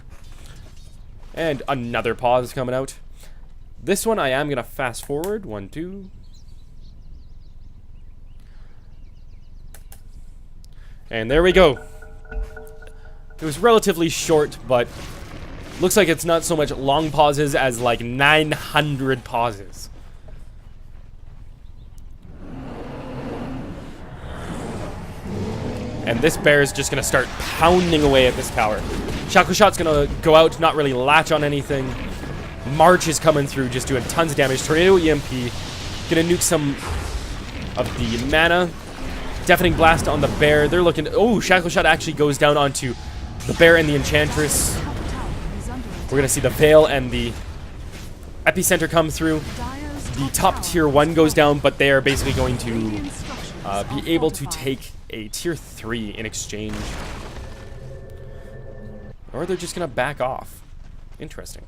Speaker 1: And another pause coming out. This one I am going to fast forward. 1, 2. And there we go. It was relatively short, but looks like it's not so much long pauses as like 900 pauses. And this bear is just going to start pounding away at this tower. Shackle Shot's going to go out, not really latch on anything. March is coming through, just doing tons of damage. Tornado EMP. Going to nuke some of the mana. Deafening Blast on the bear. They're looking... Oh, Shackle Shot actually goes down onto the bear and the Enchantress. We're going to see the Veil and the Epicenter come through. The top tier 1 goes down, but they are basically going to be able to take a tier 3 in exchange. Or they're just going to back off. Interesting.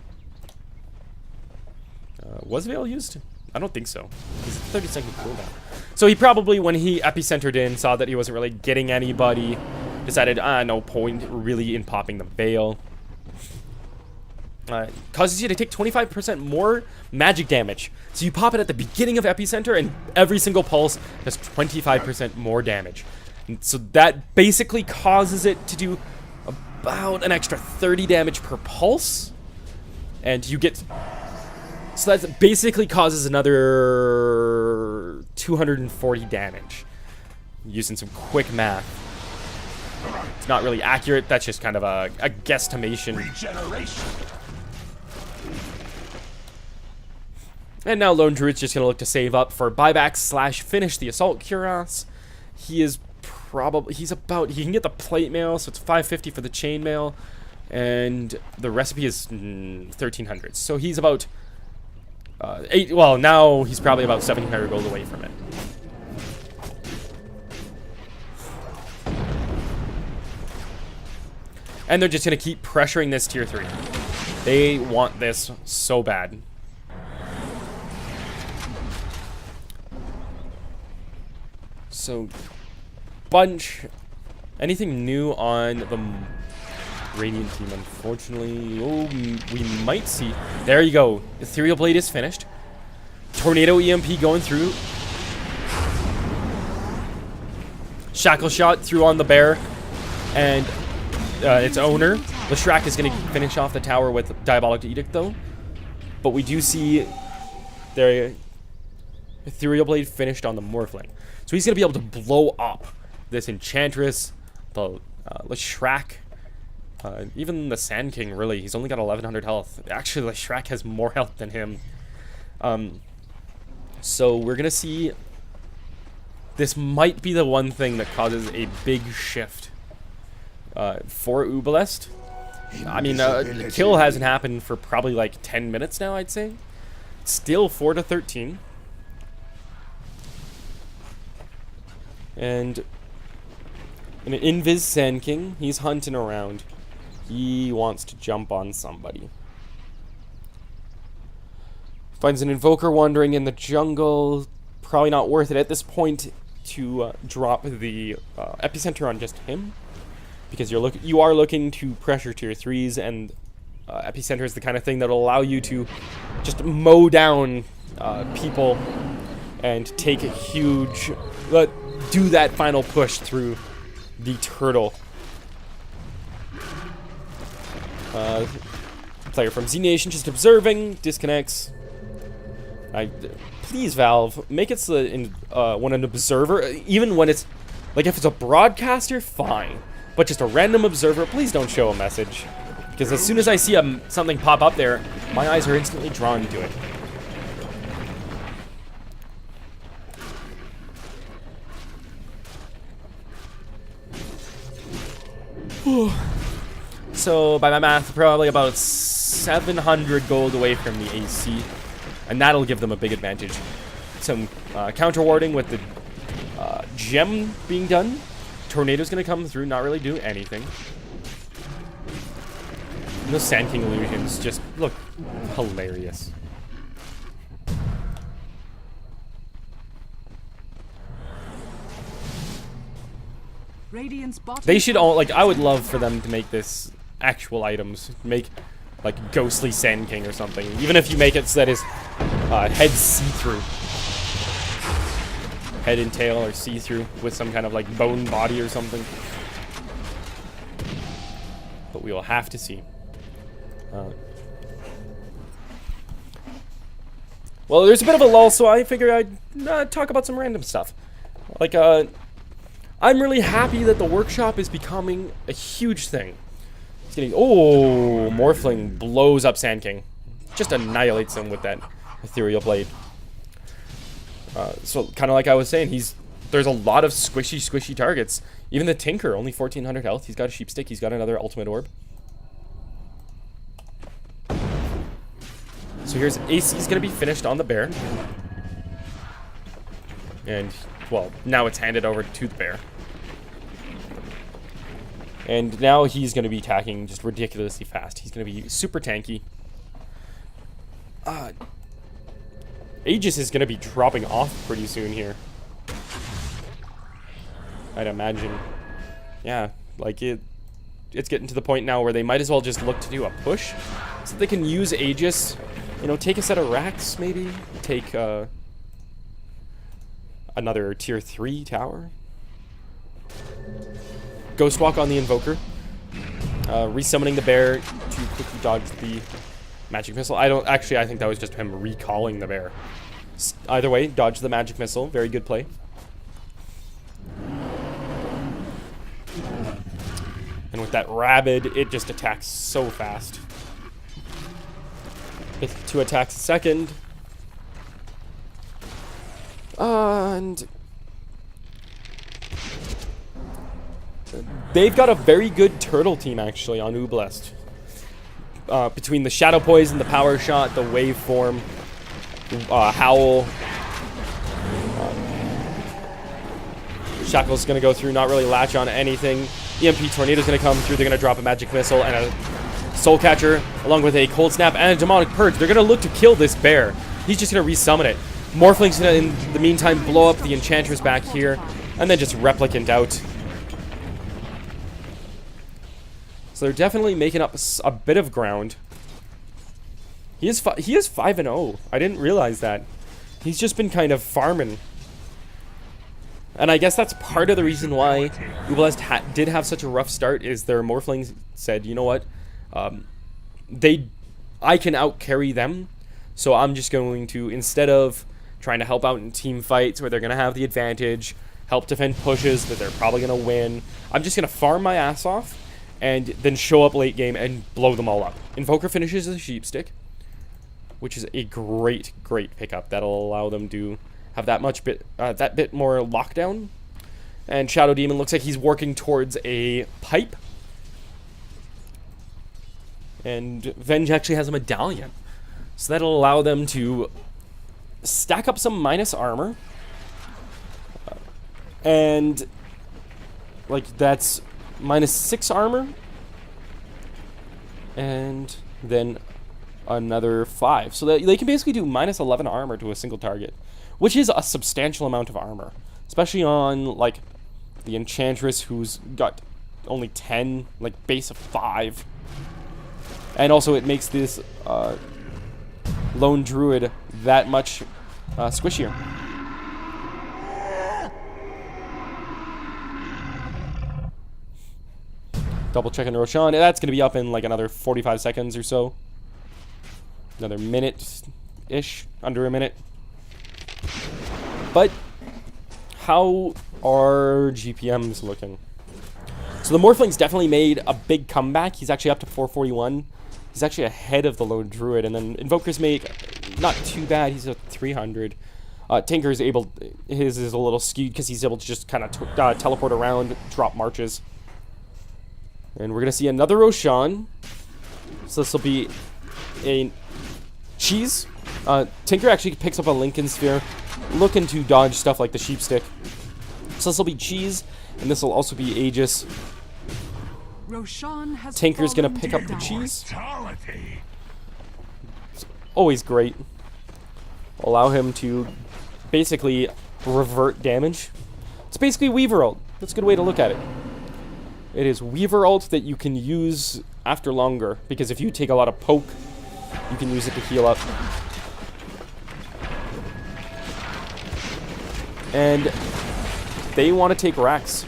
Speaker 1: Was Veil used? I don't think so. He's 30-second cooldown. So he probably, when he Epicentered in, saw that he wasn't really getting anybody. Decided, no point really in popping the Veil. Causes you to take 25% more magic damage. So you pop it at the beginning of Epicenter, and every single pulse does 25% more damage. And so that basically causes it to do about an extra 30 damage per pulse. And you get... So that basically causes another 240 damage. Using some quick math. It's not really accurate, that's just kind of a guesstimation. Regeneration. And now Lone Druid's just going to look to save up for buyback / finish the Assault Cuirass. He is probably... He can get the plate mail, so it's 550 for the chainmail. And the recipe is 1300. So he's about... well, now he's probably about 1700 gold away from it. And they're just going to keep pressuring this tier 3. They want this so bad. So, bunch. Anything new on the Radiant team? Unfortunately, we might see. There you go. Ethereal Blade is finished. Tornado EMP going through. Shackle Shot through on the bear. And its owner. Leshrac is going to finish off the tower with Diabolic Edict, though. But we do see their Ethereal Blade finished on the Morphling. So he's going to be able to blow up this Enchantress, the Leshrac, even the Sand King, really. He's only got 1100 health. Actually, Leshrac has more health than him. So we're going to see... This might be the one thing that causes a big shift for Uebelst. I mean, the kill hasn't happened for probably like 10 minutes now, I'd say. Still 4-13. And an Invis Sand King, he's hunting around. He wants to jump on somebody. Finds an Invoker wandering in the jungle. Probably not worth it at this point to drop the Epicenter on just him. Because you are looking to pressure tier 3s, and Epicenter is the kind of thing that will allow you to just mow down people and take a huge... do that final push through the turtle. Player from Z Nation just observing, disconnects. Please, Valve, make it so that when an observer, even when it's Like, if it's a broadcaster, fine. But just a random observer, please don't show a message. Because as soon as I see something pop up there, my eyes are instantly drawn to it. So, by my math, probably about 700 gold away from the AC. And that'll give them a big advantage. Some counter warding with the gem being done. Tornado's gonna come through, not really do anything. And those Sand King illusions just look hilarious.
Speaker 2: Radiant's bottom
Speaker 1: They should all, like, I would love for them to make this actual items. Make, like, Ghostly Sand King or something. Even if you make it so that his head see-through. Head and tail are see-through with some kind of, like, bone body or something. But we will have to see. Well, there's a bit of a lull, so I figured I'd talk about some random stuff. Like, I'm really happy that the workshop is becoming a huge thing. It's getting... Oh, Morphling blows up Sand King. Just annihilates him with that ethereal blade. So, kind of like I was saying, there's a lot of squishy targets. Even the Tinker, only 1400 health. He's got a sheep stick. He's got another ultimate orb. So here's AC's going to be finished on the bear. And, well, now it's handed over to the bear. And now he's going to be attacking just ridiculously fast. He's going to be super tanky. Aegis is going to be dropping off pretty soon here. I'd imagine. Yeah, like it's getting to the point now where they might as well just look to do a push. So they can use Aegis, you know, take a set of racks maybe. Take another tier 3 tower. Ghostwalk on the Invoker. Resummoning the bear to quickly dodge the magic missile. I think that was just him recalling the bear. Either way, dodge the magic missile. Very good play. And with that Rabid, it just attacks so fast. Gets 2 attacks a second. And they've got a very good turtle team, actually, on Uebelst. Between the Shadow Poison, the Power Shot, the Waveform, Howl. Shackle's going to go through, not really latch on anything. EMP Tornado's going to come through. They're going to drop a Magic Missile and a Soul Catcher, along with a Cold Snap and a Demonic Purge. They're going to look to kill this bear. He's just going to resummon it. Morphling's going to, in the meantime, blow up the Enchantress back here, and then just Replicant out. So they're definitely making up a bit of ground. He is 5-0. I didn't realize that. He's just been kind of farming. And I guess that's part of the reason why Uebelst did have such a rough start, is their Morphlings said, you know what, I can out-carry them, so I'm just going to, instead of trying to help out in team fights where they're going to have the advantage, help defend pushes that they're probably going to win, I'm just going to farm my ass off, and then show up late game and blow them all up. Invoker finishes the Sheep Stick, which is a great pickup. That'll allow them to have that bit more lockdown. And Shadow Demon looks like he's working towards a pipe. And Venge actually has a medallion. So that'll allow them to stack up some minus armor. And like that's -6 armor. And then another 5. So that they can basically do -11 armor to a single target, which is a substantial amount of armor, especially on like the Enchantress, who's got only 10, like base of 5. And also it makes this Lone Druid that much squishier. Double checking Roshan. That's going to be up in like another 45 seconds or so. Another minute-ish, under a minute. But how are GPMs looking? So the Morphling's definitely made a big comeback. He's actually up to 441. He's actually ahead of the Lone Druid. And then Invoker's make not too bad. He's at 300. Tinker's able, his is a little skewed because he's able to just kind of teleport around, drop marches. And we're going to see another Roshan. So this will be a cheese. Tinker actually picks up a Lincoln Sphere, looking to dodge stuff like the Sheep Stick. So this will be cheese, and this will also be Aegis.
Speaker 2: Roshan has
Speaker 1: Tinker's going to
Speaker 2: fallen
Speaker 1: pick
Speaker 2: to
Speaker 1: up the
Speaker 2: die.
Speaker 1: cheese.
Speaker 3: Brutality.
Speaker 1: Always great. Allow him to basically revert damage. It's basically Weaver ult. That's a good way to look at it. It is Weaver ult that you can use after longer, because if you take a lot of poke, you can use it to heal up. And they want to take racks.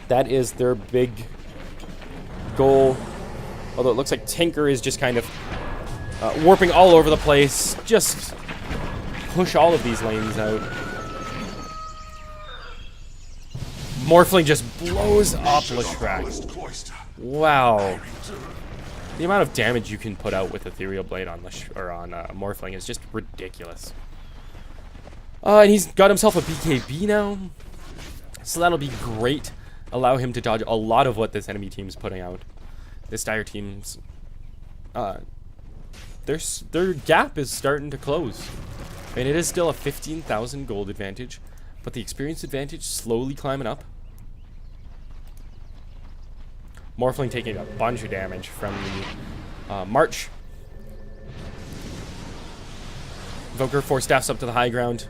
Speaker 1: That is their big goal. Although it looks like Tinker is just kind of warping all over the place. Just push all of these lanes out. Morphling just blows up Leshrac. Wow. The amount of damage you can put out with Ethereal Blade on Morphling is just ridiculous. And he's got himself a BKB now. So that'll be great. Allow him to dodge a lot of what this enemy team's putting out. This Dire team's... their gap is starting to close. And it is still a 15,000 gold advantage. But the experience advantage slowly climbing up. Morphling taking a bunch of damage from the March. Invoker 4 staffs up to the high ground.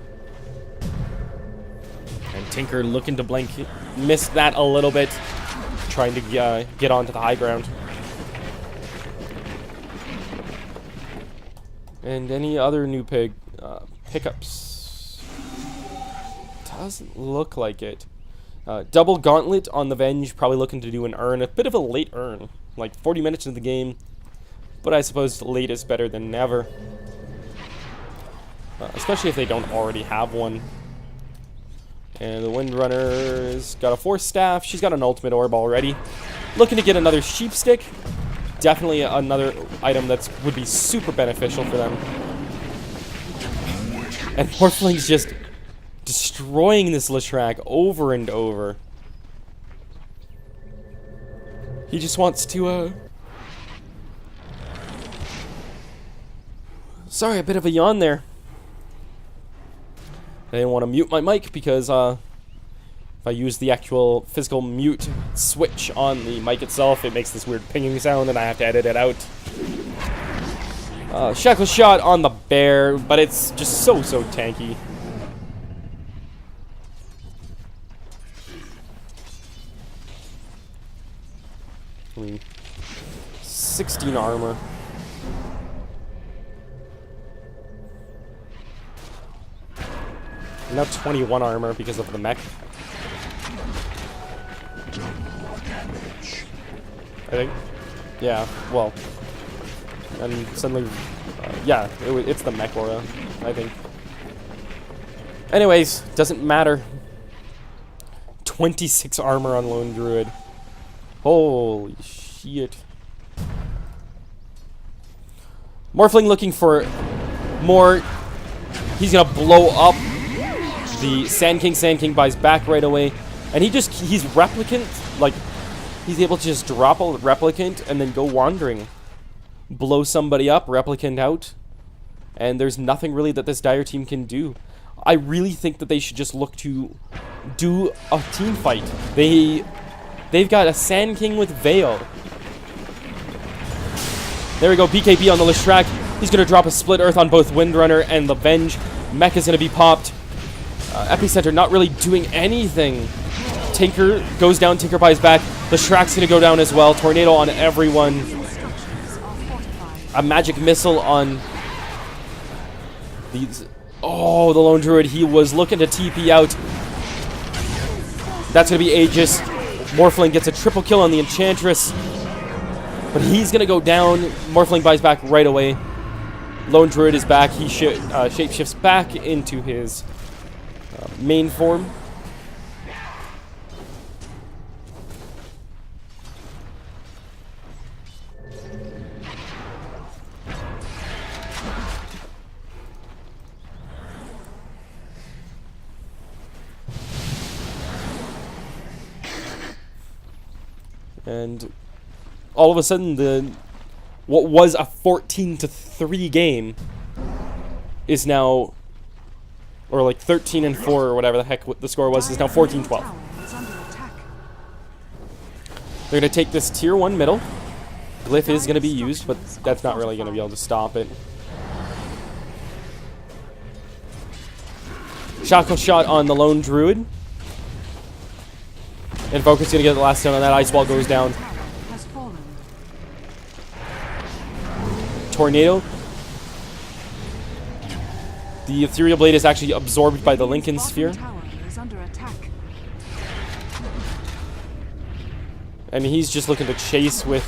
Speaker 1: And Tinker looking to blink. Missed that a little bit. Trying to get onto the high ground. And any other new pickups? Doesn't look like it. Double Gauntlet on the Venge, probably looking to do an earn. A bit of a late earn, like 40 minutes into the game. But I suppose late is better than never. Especially if they don't already have one. And the Windrunner's got a 4 staff. She's got an ultimate orb already. Looking to get another Sheep Stick. Definitely another item that would be super beneficial for them. And Morphling's just destroying this Leshrac over and over. He just wants to, Sorry, a bit of a yawn there. I didn't want to mute my mic because, if I use the actual physical mute switch on the mic itself, it makes this weird pinging sound and I have to edit it out. Shackle shot on the bear, but it's just so tanky. I mean, 16 armor. Now 21 armor because of the mech. I think. Yeah, well. And suddenly, yeah, it's the mech aura, I think. Anyways, doesn't matter. 26 armor on Lone Druid. Holy shit. Morphling looking for more. He's gonna blow up the Sand King. Sand King buys back right away. And he's replicant. Like, he's able to just drop a replicant and then go wandering. Blow somebody up, replicant out. And there's nothing really that this Dire team can do. I really think that they should just look to do a team fight. They've got a Sand King with Veil. There we go, BKB on the Leshrac. He's going to drop a Split Earth on both Windrunner and the Venge. Mech is going to be popped. Epicenter not really doing anything. Tinker goes down, Tinker buys back. Leshrac's going to go down as well. Tornado on everyone. A magic missile on these. Oh, the Lone Druid. He was looking to TP out. That's going to be Aegis. Morphling gets a triple kill on the Enchantress. But he's going to go down. Morphling buys back right away. Lone Druid is back. He shapeshifts back into his main form. And all of a sudden, what was a 14-3 game is now, or like 13-4 or whatever the heck the score was, is now 14-12.
Speaker 2: Tower is under attack.
Speaker 1: They're going to take this tier 1 middle. Glyph is going to be used, but that's not really going to be able to stop it. Shackle shot on the lone druid. Invoker's going to get the last stone on that. Ice wall goes down.
Speaker 2: Has fallen.
Speaker 1: Tornado. The ethereal blade is actually absorbed by the Lincoln sphere.
Speaker 2: Tower is under attack.
Speaker 1: And he's just looking to chase with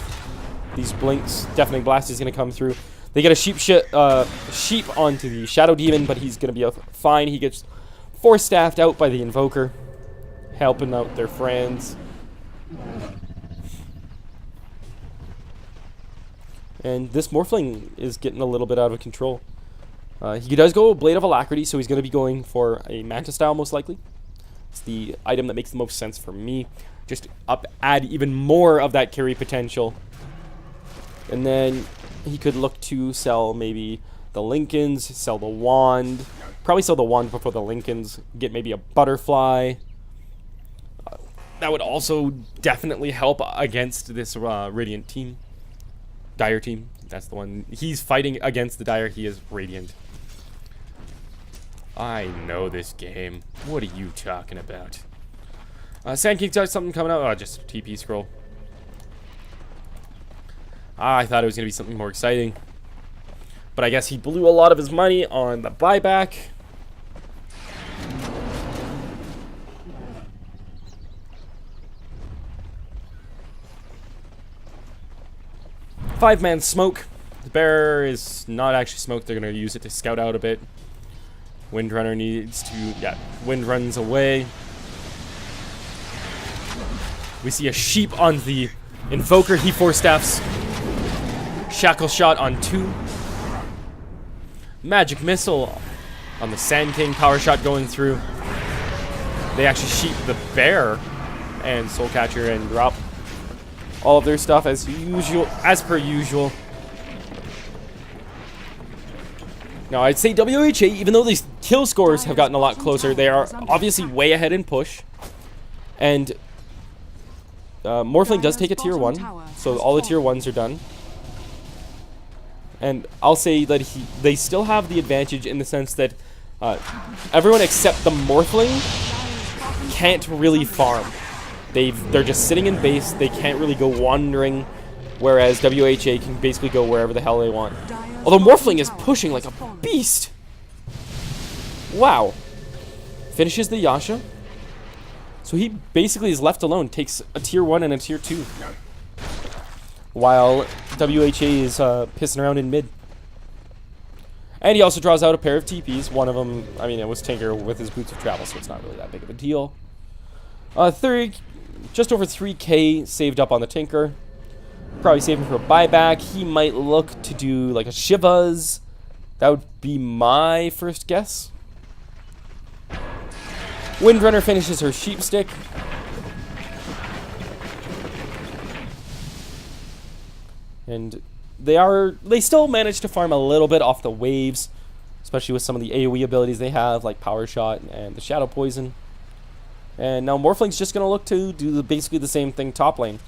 Speaker 1: these blinks. Deafening Blast is going to come through. They get a sheep onto the Shadow Demon, but he's going to be fine. He gets force-staffed out by the Invoker, helping out their friends. And this Morphling is getting a little bit out of control. He does go Blade of Alacrity, so he's going to be going for a Manta style most likely. It's the item that makes the most sense for me. Just add even more of that carry potential. And then he could look to sell maybe the Lincolns, sell the Wand. Probably sell the Wand before the Lincolns. Get maybe a Butterfly. That would also definitely help against this Radiant team. Dire team. That's the one. He's fighting against the Dire. He is Radiant. I know this game. What are you talking about? Sand King's got something coming out. Oh, just TP scroll. I thought it was going to be something more exciting. But I guess he blew a lot of his money on the buyback. Five-man smoke. The bear is not actually smoked. They're going to use it to scout out a bit. Windrunner needs to... Yeah, Wind runs away. We see a sheep on the Invoker. He force-staffs. Shackle shot on 2. Magic missile on the Sand King. Power shot going through. They actually sheep the bear and Soul Catcher and drop all of their stuff as per usual. Now, I'd say WHA, even though these kill scores have gotten a lot closer, they are obviously way ahead in push. And Morphling does take a tier 1, so all the tier 1s are done. And I'll say that they still have the advantage in the sense that everyone except the Morphling can't really farm. They're just sitting in base. They can't really go wandering, whereas WHA can basically go wherever the hell they want. Although Morphling is pushing like a beast. Wow. Finishes the Yasha. So he basically is left alone. Takes a tier 1 and a tier 2. While WHA is pissing around in mid. And he also draws out a pair of TPs. One of them, I mean, it was Tinker with his Boots of Travel, so it's not really that big of a deal. Just over 3k saved up on the Tinker. Probably saving for a buyback. He might look to do like a Shivas. That would be my first guess. Windrunner finishes her Sheep Stick. And they still manage to farm a little bit off the waves, especially with some of the AoE abilities they have, like Power Shot and the Shadow Poison. And now Morphling's just going to look to do basically the same thing top lane.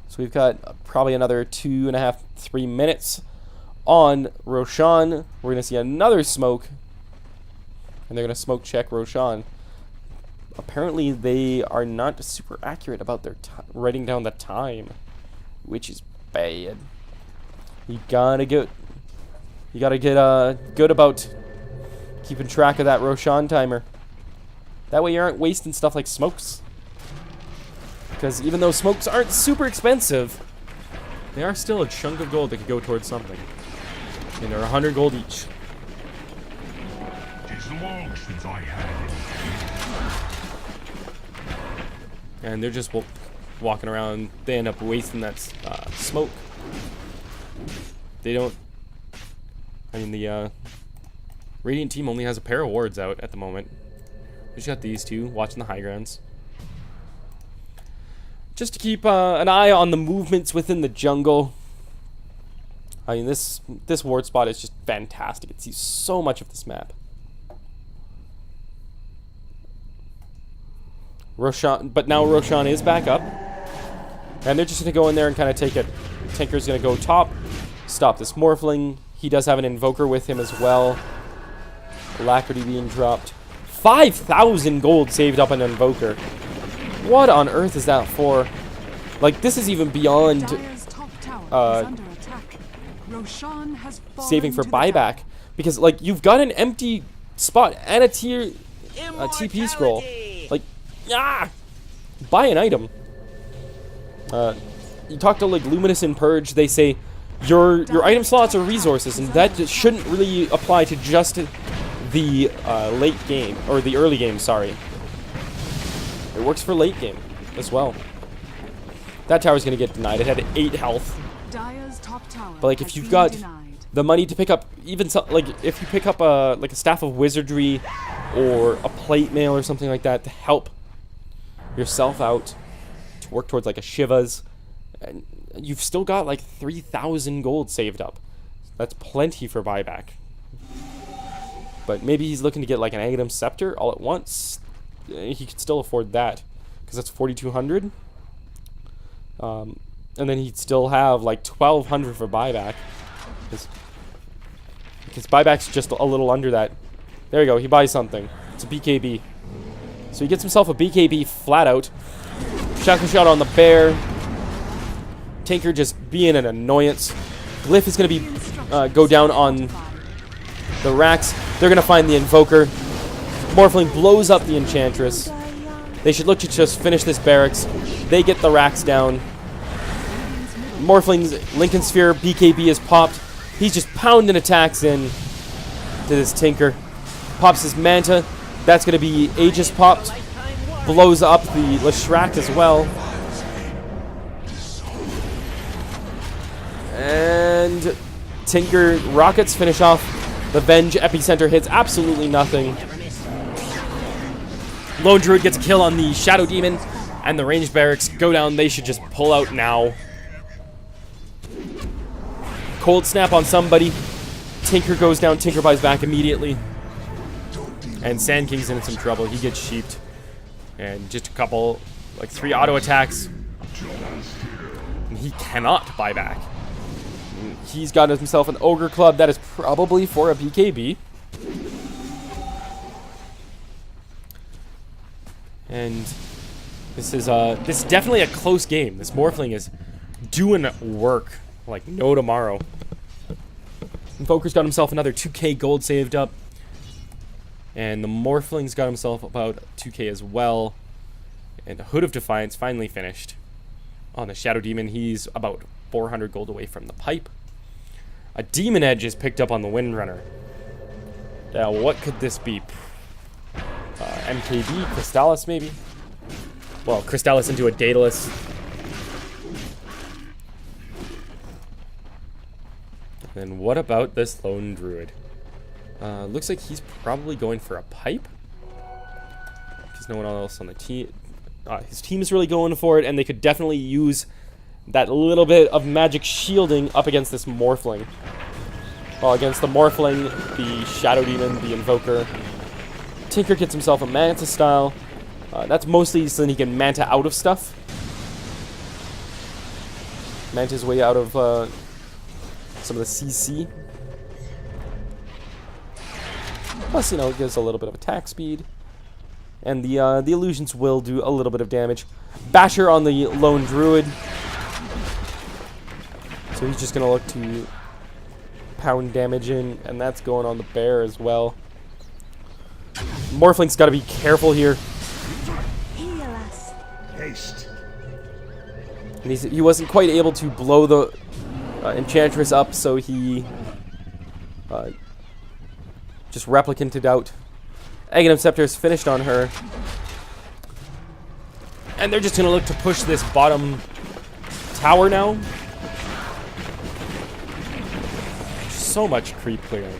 Speaker 1: So we've got probably another 2.5, 3 minutes on Roshan. We're going to see another smoke. And they're going to smoke check Roshan. Apparently they are not super accurate about their writing down the time, which is bad. You gotta get good about keeping track of that Roshan timer. That way you aren't wasting stuff like smokes. Because even though smokes aren't super expensive, they are still a chunk of gold that could go towards something. And they're 100 gold each.
Speaker 3: It's long since I had it.
Speaker 1: And they're just walking around. They end up wasting that smoke. They don't... I mean, the Radiant team only has a pair of wards out at the moment. We just got these two watching the high grounds. Just to keep an eye on the movements within the jungle. I mean, this ward spot is just fantastic. It sees so much of this map. Roshan, but now Roshan is back up. And they're just going to go in there and kind of take it. Tinker's going to go top, stop this Morphling. He does have an Invoker with him as well. Alacrity being dropped. 5,000 gold saved up an Invoker. What on earth is that for? Like, this is even beyond saving for buyback. Because, like, you've got an empty spot and a TP scroll. Like, buy an item. You talk to, like, Luminous and Purge, they say your item slots are resources, and that just shouldn't really apply to just the late game, or the early game, sorry. It works for late game as well. That tower's gonna get denied. It had 8 health. But like, if you've got the money to pick up, even so, like if you pick up a staff of wizardry or a plate mail or something like that to help yourself out, to work towards like a Shiva's, and you've still got like 3,000 gold saved up. That's plenty for buyback. But maybe he's looking to get like an Aghanim Scepter all at once. He could still afford that because that's 4,200. And then he'd still have like 1,200 for buyback. Because buyback's just a little under that. There you go. He buys something. It's a BKB. So he gets himself a BKB flat out. Shackle shot on the bear. Tinker just being an annoyance. Glyph is going to be go down on the racks. They're going to find the Invoker. Morphling blows up the Enchantress. They should look to just finish this barracks. They get the racks down. Morphling's Lincoln Sphere BKB is popped. He's just pounding attacks in to this Tinker. Pops his Manta. That's going to be Aegis popped. Blows up the Leshrac as well. And Tinker rockets finish off the Venge. Epicenter hits absolutely nothing. Lone Druid gets a kill on the Shadow Demon, and the ranged barracks go down. They should just pull out now. Cold Snap on somebody. Tinker goes down. Tinker buys back immediately. And Sand King's in some trouble. He gets sheeped. And just a couple, like 3 auto attacks. And he cannot buy back. He's got himself an Ogre Club. That is probably for a BKB. And this is definitely a close game. This Morphling is doing work like no tomorrow. Invoker's got himself another 2k gold saved up. And the Morphling's got himself about 2k as well. And the Hood of Defiance finally finished. On the Shadow Demon, he's about 400 gold away from the pipe. A Demon Edge is picked up on the Windrunner. Now, what could this be? MKB? Crystallis, maybe? Well, Crystallis into a Daedalus. And what about this Lone Druid? Looks like he's probably going for a pipe. Because no one else on the team... his team is really going for it, and they could definitely use that little bit of magic shielding up against this Morphling. Well, against the Morphling, the Shadow Demon, the Invoker. Tinker gets himself a Manta style. That's mostly so that he can Manta out of stuff. Manta his way out of some of the CC. Plus, you know, it gives a little bit of attack speed. And the illusions will do a little bit of damage. Basher on the Lone Druid. So he's just going to look to pound damage in, and that's going on the bear as well. Morphling's got to be careful here.
Speaker 3: Haste.
Speaker 1: And he wasn't quite able to blow the Enchantress up, so he just replicanted out. Aghanim Scepter is finished on her. And they're just going to look to push this bottom tower now. So much creep clearing.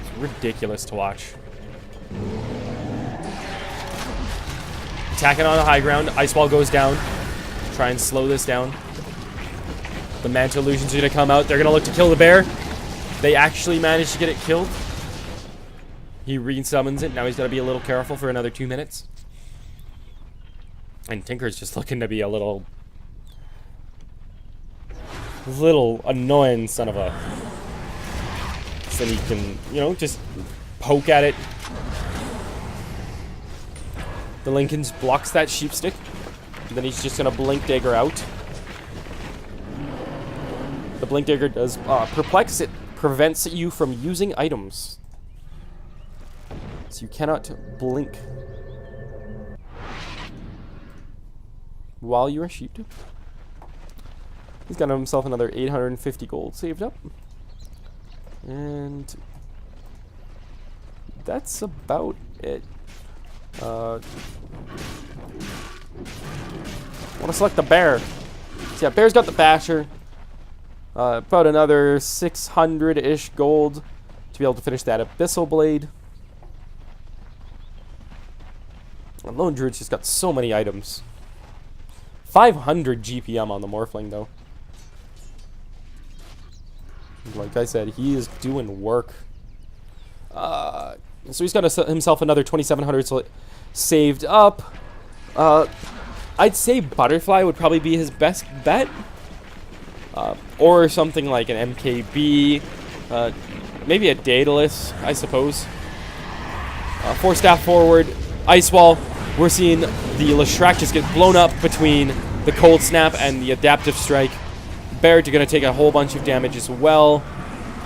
Speaker 1: It's ridiculous to watch. attacking on the high ground. Ice Wall goes down. Try and slow this down. The Manta Illusions are going to come out. They're going to look to kill the bear. They actually managed to get it killed. He resummons it. Now he's got to be a little careful for another 2 minutes. And Tinker's just looking to be a little annoying son of a... So then he can, you know, just poke at it. The Lincolns blocks that sheep stick. And then he's just going to Blink Dagger out. The Blink Dagger does perplex. It prevents you from using items. So you cannot blink while you are sheeped. He's got himself another 850 gold saved up. And that's about it. I want to select the bear. So yeah, bear's got the basher. About another 600-ish gold to be able to finish that Abyssal Blade. And Lone Druid's just got so many items. 500 GPM on the Morphling, though. Like I said, he is doing work. So he's got himself another 2,700 saved up. I'd say Butterfly would probably be his best bet. Or something like an MKB. Maybe a Daedalus, I suppose. 4-staff forward. Ice Wall. We're seeing the Leshrac just get blown up between the Cold Snap and the Adaptive Strike. Bear's going to take a whole bunch of damage as well.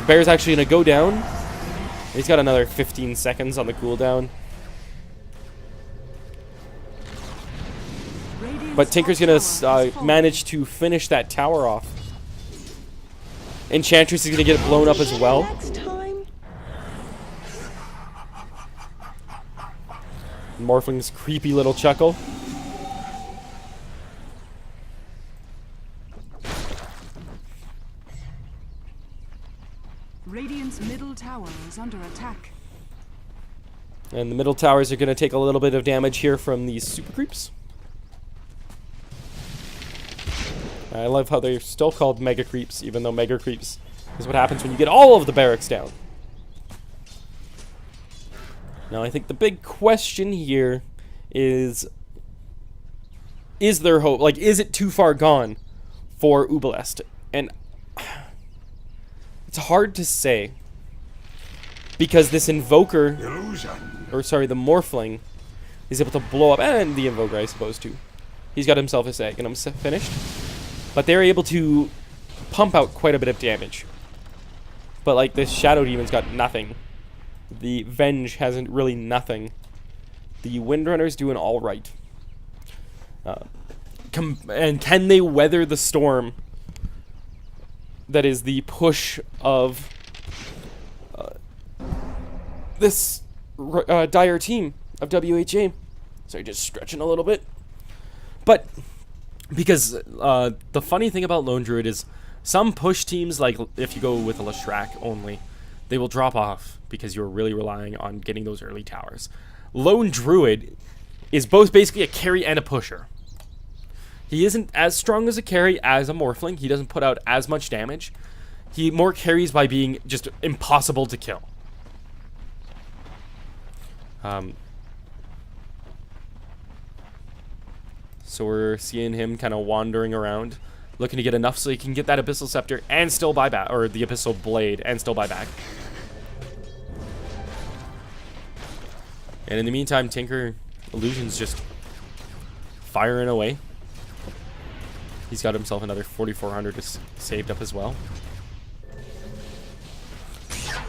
Speaker 1: Bear's actually going to go down. He's got another 15 seconds on the cooldown. But Tinker's going to manage to finish that tower off. Enchantress is going to get blown up as well. Morphling's creepy little chuckle.
Speaker 2: Radiant's middle tower is under attack.
Speaker 1: And the middle towers are going to take a little bit of damage here from these super creeps. I love how they're still called mega creeps, even though mega creeps is what happens when you get all of the barracks down. Now, I think the big question here is there hope? Like, is it too far gone for Uebelst? And it's hard to say, because this Invoker, the Morphling, is able to blow up, and the Invoker, I suppose, too. He's got himself a seg, and I'm finished. But they're able to pump out quite a bit of damage. But, like, this Shadow Demon's got nothing. The Venge hasn't really nothing. The Windrunner's doing all right. And can they weather the storm that is the push of this dire team of WHA? Sorry, just stretching a little bit. But because the funny thing about Lone Druid is some push teams, like if you go with a Leshrac only, they will drop off because you're really relying on getting those early towers. Lone Druid is both basically a carry and a pusher. He isn't as strong as a carry as a Morphling. He doesn't put out as much damage. He more carries by being just impossible to kill. So we're seeing him kind of wandering around, looking to get enough so he can get that Abyssal Scepter and still buy back, or the Abyssal Blade and still buy back. And in the meantime, Tinker Illusion's just firing away. He's got himself another 4,400 saved up as well.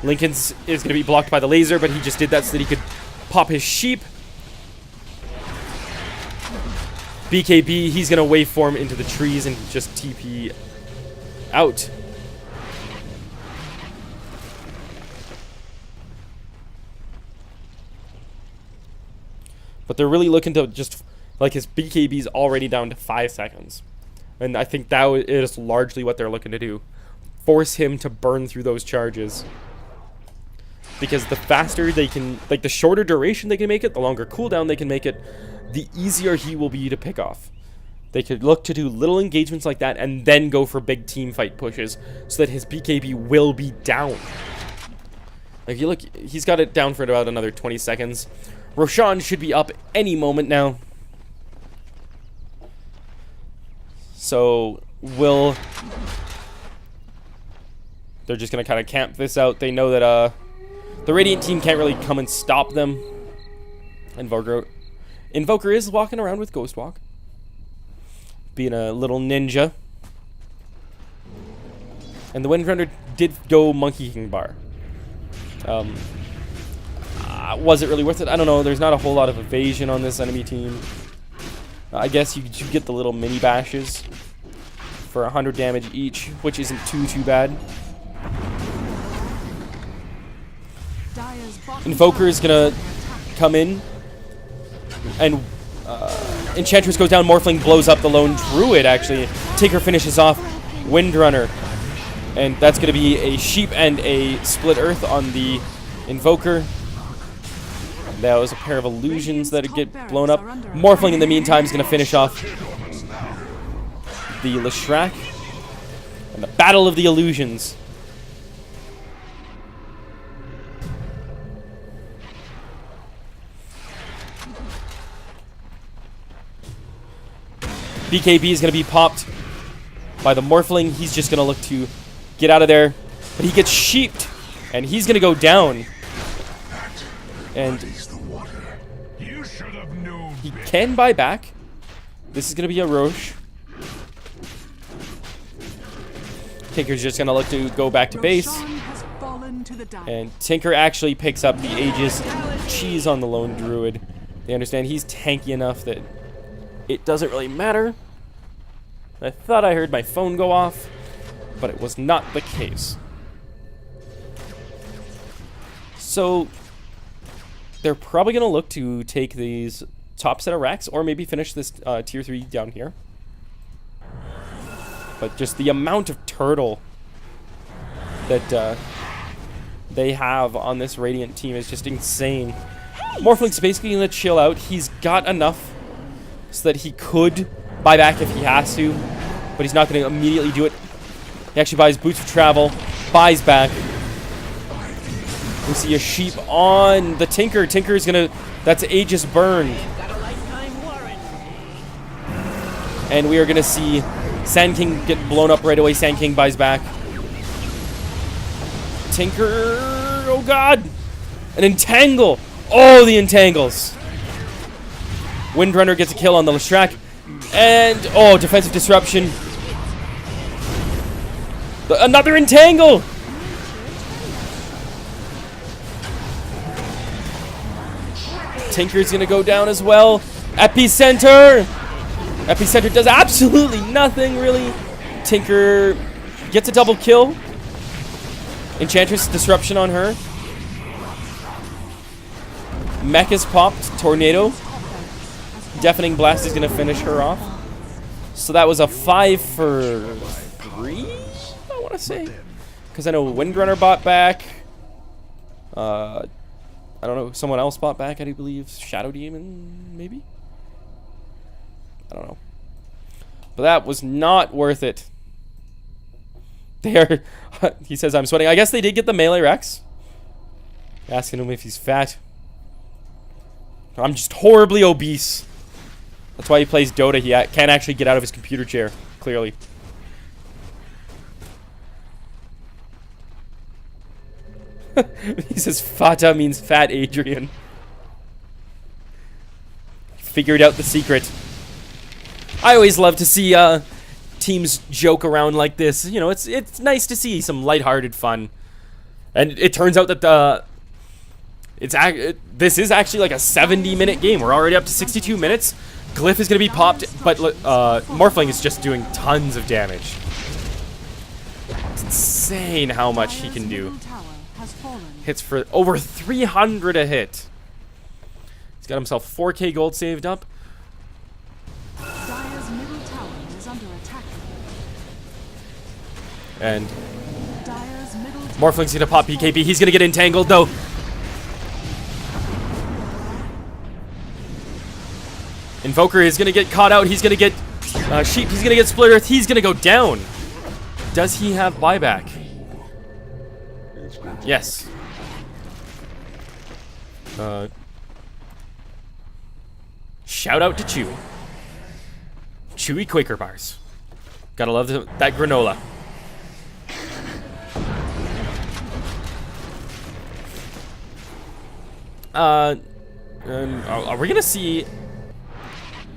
Speaker 1: Lincoln's is going to be blocked by the laser, but he just did that so that he could pop his sheep. BKB, he's going to waveform into the trees and just TP out. But they're really looking to just, like, his BKB's already down to 5 seconds. And I think that is largely what they're looking to do. Force him to burn through those charges. Because the faster they can, like, the shorter duration they can make it, the longer cooldown they can make it, the easier he will be to pick off. They could look to do little engagements like that and then go for big team fight pushes so that his BKB will be down. If you look, he's got it down for about another 20 seconds. Roshan should be up any moment now. So, they're just going to kind of camp this out. They know that the Radiant team can't really come and stop them. Invoker is walking around with Ghost Walk, being a little ninja. And the Windrunner did go Monkey King Bar. Was it really worth it? I don't know. There's not a whole lot of evasion on this enemy team. I guess you get the little mini bashes for 100 damage each, which isn't too bad. Invoker is gonna come in, and Enchantress goes down. Morphling blows up the lone Druid. Actually, Tinker finishes off Windrunner, and that's gonna be a sheep and a split earth on the Invoker. That was a pair of illusions that get blown up. Morphling in the meantime is gonna finish off the Leshrac, and the Battle of the Illusions. BKB is going to be popped by the Morphling. He's just going to look to get out of there. But he gets sheeped, and he's going to go down. And he can buy back. This is going to be a Roche. Tinker's just going to look to go back to base. And Tinker actually picks up the Aegis cheese on the lone Druid. They understand he's tanky enough that it doesn't really matter. I thought I heard my phone go off, but it was not the case. So they're probably going to look to take these top set of racks, or maybe finish this tier 3 down here. But just the amount of turtle that they have on this Radiant team is just insane. Morphling's basically going to chill out. He's got enough so that he could buy back if he has to, but he's not going to immediately do it. He actually buys Boots of Travel, buys back. We see a sheep on the Tinker. Tinker is going to... That's Aegis Burn. And we are going to see Sand King get blown up right away. Sand King buys back. Tinker... Oh, God! An Entangle! Oh, the Entangles! Windrunner gets a kill on the Leshrac. And, oh, Defensive Disruption. Another Entangle! Tinker's gonna go down as well. Epicenter! Epicenter does absolutely nothing, really. Tinker gets a double kill. Enchantress Disruption on her. Mech is popped. Tornado. Deafening Blast is going to finish her off. So that was a 5 for 3, I want to say. Because I know Windrunner bought back. I don't know. Someone else bought back, I do believe. Shadow Demon, maybe? I don't know. But that was not worth it. They are... He says, I'm sweating. I guess they did get the melee Rex. Asking him if he's fat. I'm just horribly obese. That's why he plays Dota. He can't actually get out of his computer chair, clearly. He says Fata means fat Adrian. Figured out the secret. I always love to see teams joke around like this. You know, it's nice to see some lighthearted fun. And it turns out that this is actually like a 70-minute game. We're already up to 62 minutes. Glyph is going to be popped, but Morphling is just doing tons of damage. It's insane how much he can do. Hits for over 300 a hit. He's got himself 4K gold saved up.
Speaker 2: Dire's middle tower is under attack.
Speaker 1: And
Speaker 2: Dire's middle
Speaker 1: Morphling's going to pop BKB. He's going to get entangled, though. Invoker is gonna get caught out. He's gonna get Sheep. He's gonna get Split Earth. He's gonna go down. Does he have buyback? Yes. Shout out to Chewy. Chewy Quaker bars. Gotta love that granola. Are we gonna see?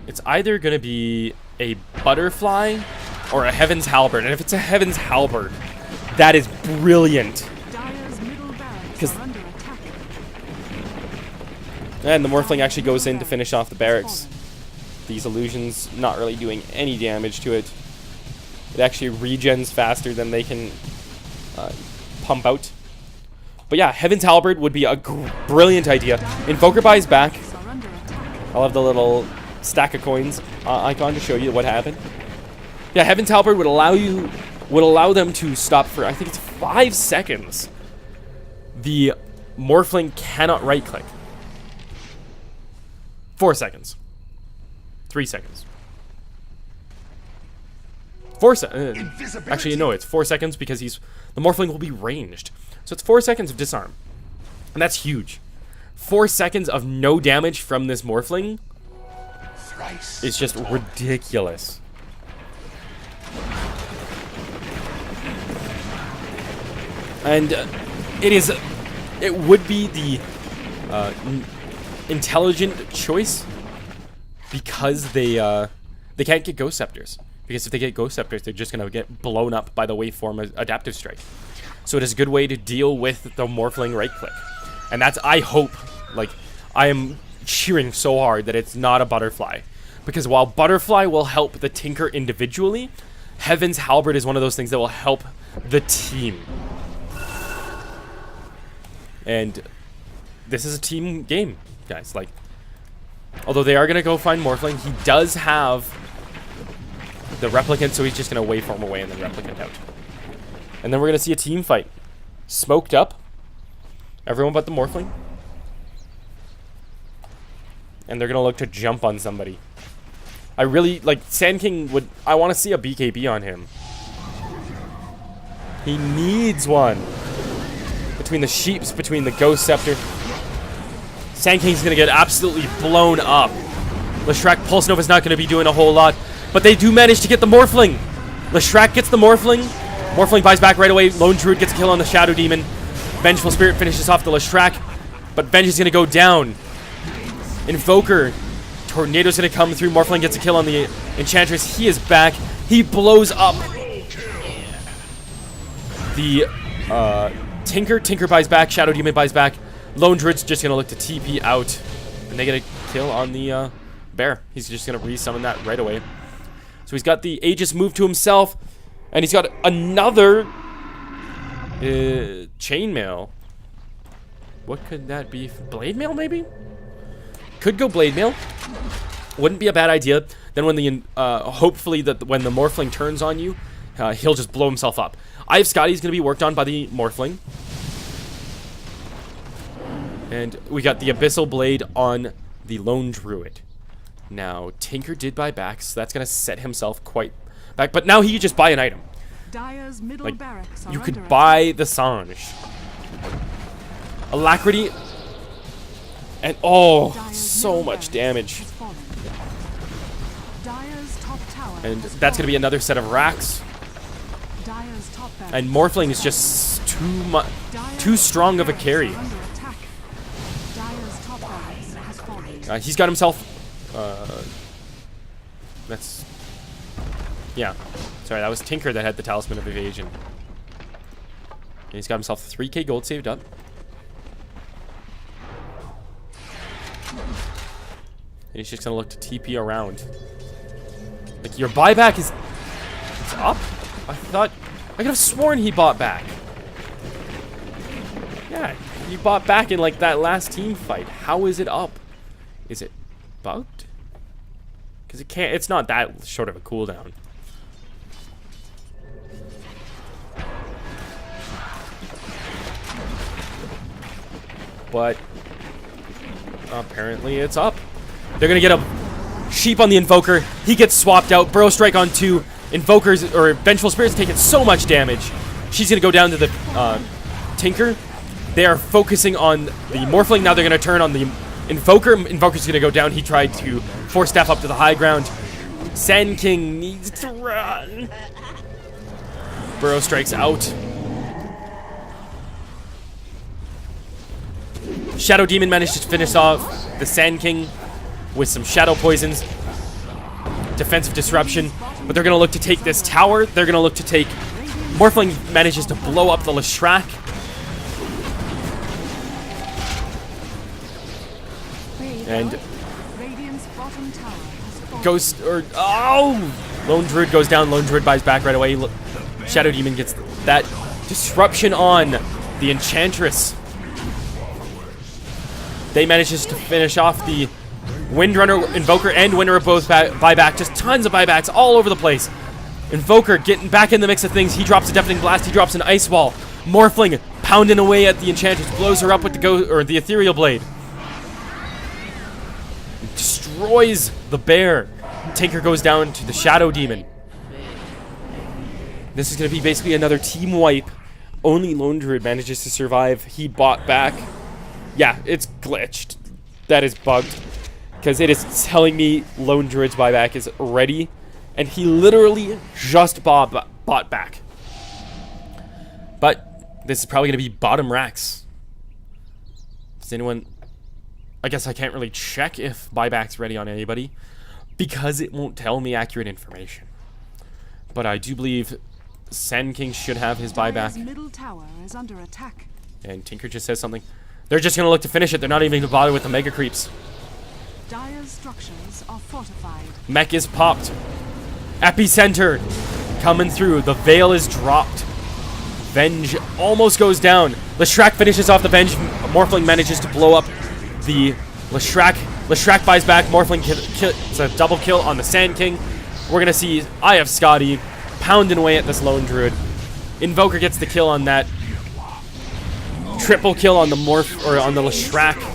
Speaker 1: It's either gonna be a butterfly or a Heaven's Halberd, and if it's a Heaven's Halberd, that is brilliant. Because and the Morphling actually goes in to finish off the barracks. These illusions not really doing any damage to it. It actually regens faster than they can pump out. But yeah, Heaven's Halberd would be a brilliant idea. Invoker buys back. I'll have the little stack of coins icon to show you what happened. Yeah, Heaven's Halberd would allow them to stop for, I think it's 5 seconds. The Morphling cannot right click. 4 seconds. 3 seconds. 4 seconds. Actually, no, it's 4 seconds because the Morphling will be ranged. So it's 4 seconds of disarm. And that's huge. 4 seconds of no damage from this Morphling is just ridiculous. And it would be the intelligent choice because they can't get Ghost Scepters. Because if they get Ghost Scepters, they're just going to get blown up by the Waveform Adaptive Strike. So it is a good way to deal with the Morphling right click. And that's, I hope, like, I am cheering so hard that it's not a Butterfly. Because while Butterfly will help the Tinker individually, Heaven's Halberd is one of those things that will help the team. And this is a team game, guys. Like, although they are going to go find Morphling, he does have the Replicant, so he's just going to Waveform away and then Replicant out. And then we're going to see a team fight. Smoked up. Everyone but the Morphling. And they're going to look to jump on somebody. I really, like, Sand King would, I want to see a BKB on him. He needs one. Between the Sheeps, between the Ghost Scepter. Sand King's going to get absolutely blown up. Leshrac Pulse Nova's not going to be doing a whole lot. But they do manage to get the Morphling. Leshrac gets the Morphling. Morphling buys back right away. Lone Druid gets a kill on the Shadow Demon. Vengeful Spirit finishes off the Leshrac. But Venge is going to go down. Invoker. Tornado's going to come through. Morphling gets a kill on the Enchantress. He is back. He blows up the Tinker. Tinker buys back. Shadow Demon buys back. Lone Druid's just going to look to TP out. And they get a kill on the Bear. He's just going to resummon that right away. So he's got the Aegis move to himself. And he's got another Chainmail. What could that be? Blade Mail, maybe? Could go Blade Mail. Wouldn't be a bad idea. Then when the hopefully when the Morphling turns on you, he'll just blow himself up. I have Scotty's going to be worked on by the Morphling. And we got the Abyssal Blade on the Lone Druid. Now, Tinker did buy back, so that's going to set himself quite back. But now he could just buy an item.
Speaker 2: Dire's middle
Speaker 1: Like,
Speaker 2: barracks are
Speaker 1: you could
Speaker 2: under
Speaker 1: buy the Sange. Alacrity. And, oh,
Speaker 2: Dire's
Speaker 1: so
Speaker 2: middle
Speaker 1: much
Speaker 2: barracks
Speaker 1: damage.
Speaker 2: has fallen. Dire's top tower
Speaker 1: And
Speaker 2: has
Speaker 1: that's going to be
Speaker 2: fallen.
Speaker 1: another set of racks.
Speaker 2: Dire's top barracks
Speaker 1: And Morphling is just too strong of a carry.
Speaker 2: are under attack. Dire's top barracks has fallen.
Speaker 1: He's got himself... that's... Yeah. Sorry, that was Tinker that had the Talisman of Evasion. And he's got himself 3k gold saved up. And he's just going to look to TP around. Like, your buyback is... It's up? I could have sworn he bought back. Yeah, he bought back in, like, that last team fight. How is it up? Is it bugged? Because it's not that short of a cooldown. But apparently it's up. They're going to get a Sheep on the Invoker. He gets swapped out. Burrow Strike on 2. Invokers, or Vengeful Spirit's taking so much damage. She's going to go down to the Tinker. They are focusing on the Morphling. Now they're going to turn on the Invoker. Invoker's going to go down. He tried to force staff up to the high ground. Sand King needs to run. Burrow Strikes out. Shadow Demon managed to finish off the Sand King with some Shadow Poisons. Defensive Disruption. But they're going to look to take this tower. They're going to look to take... Morphling manages to blow up the Leshrac. And... Ghost... or... Oh! Lone Druid goes down. Lone Druid buys back right away. Shadow Demon gets that disruption on the Enchantress. They manages to finish off the Windrunner, Invoker, and Winner are both buyback. Just tons of buybacks all over the place. Invoker getting back in the mix of things. He drops a Deafening Blast. He drops an Ice Wall. Morphling pounding away at the Enchantress. Blows her up with the Ethereal Blade. Destroys the bear. Tinker goes down to the Shadow Demon. This is going to be basically another team wipe. Only Lone Druid manages to survive. He bought back. Yeah, it's glitched. That is bugged. Because it is telling me Lone Druid's buyback is ready. And he literally just bought back. But this is probably going to be bottom racks. Does anyone... I guess I can't really check if buyback's ready on anybody. Because it won't tell me accurate information. But I do believe Sand King should have his buyback.
Speaker 2: Middle tower is under attack.
Speaker 1: And Tinker just says something. They're just going to look to finish it. They're not even going to bother with the Mega Creeps.
Speaker 2: Dire's structures are fortified.
Speaker 1: Mech is popped. Epicenter coming through. The Veil is dropped. Venge almost goes down. Leshrac finishes off the Venge. Morphling manages to blow up the Leshrac. Leshrac buys back. Morphling it's a double kill on the Sand King. We're going to see Eye of Scotty pounding away at this Lone Druid. Invoker gets the kill on that. Triple kill on the on the Leshrac.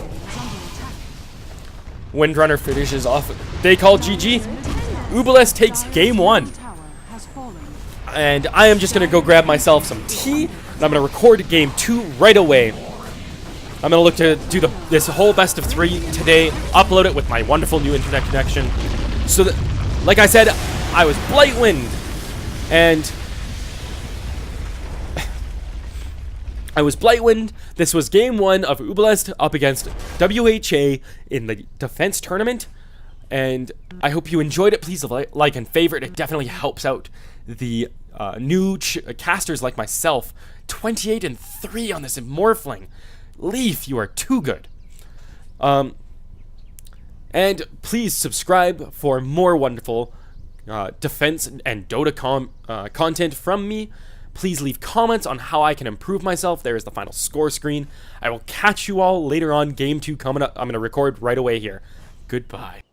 Speaker 1: Windrunner finishes off. They call GG. Uebelst takes game 1. And I am just going to go grab myself some tea. And I'm going to record game 2 right away. I'm going to look to do this whole best of 3 today. Upload it with my wonderful new internet connection. So that, like I said, I was Blightwind. And... I was Blightwind. This was game 1 of Uebelst up against WHA in the defense tournament. And I hope you enjoyed it. Please like and favorite. It definitely helps out the new casters like myself. 28-3 on this Morphling. Leaf, you are too good. And please subscribe for more wonderful defense and Dota content from me. Please leave comments on how I can improve myself. There is the final score screen. I will catch you all later on. Game 2 coming up. I'm going to record right away here. Goodbye.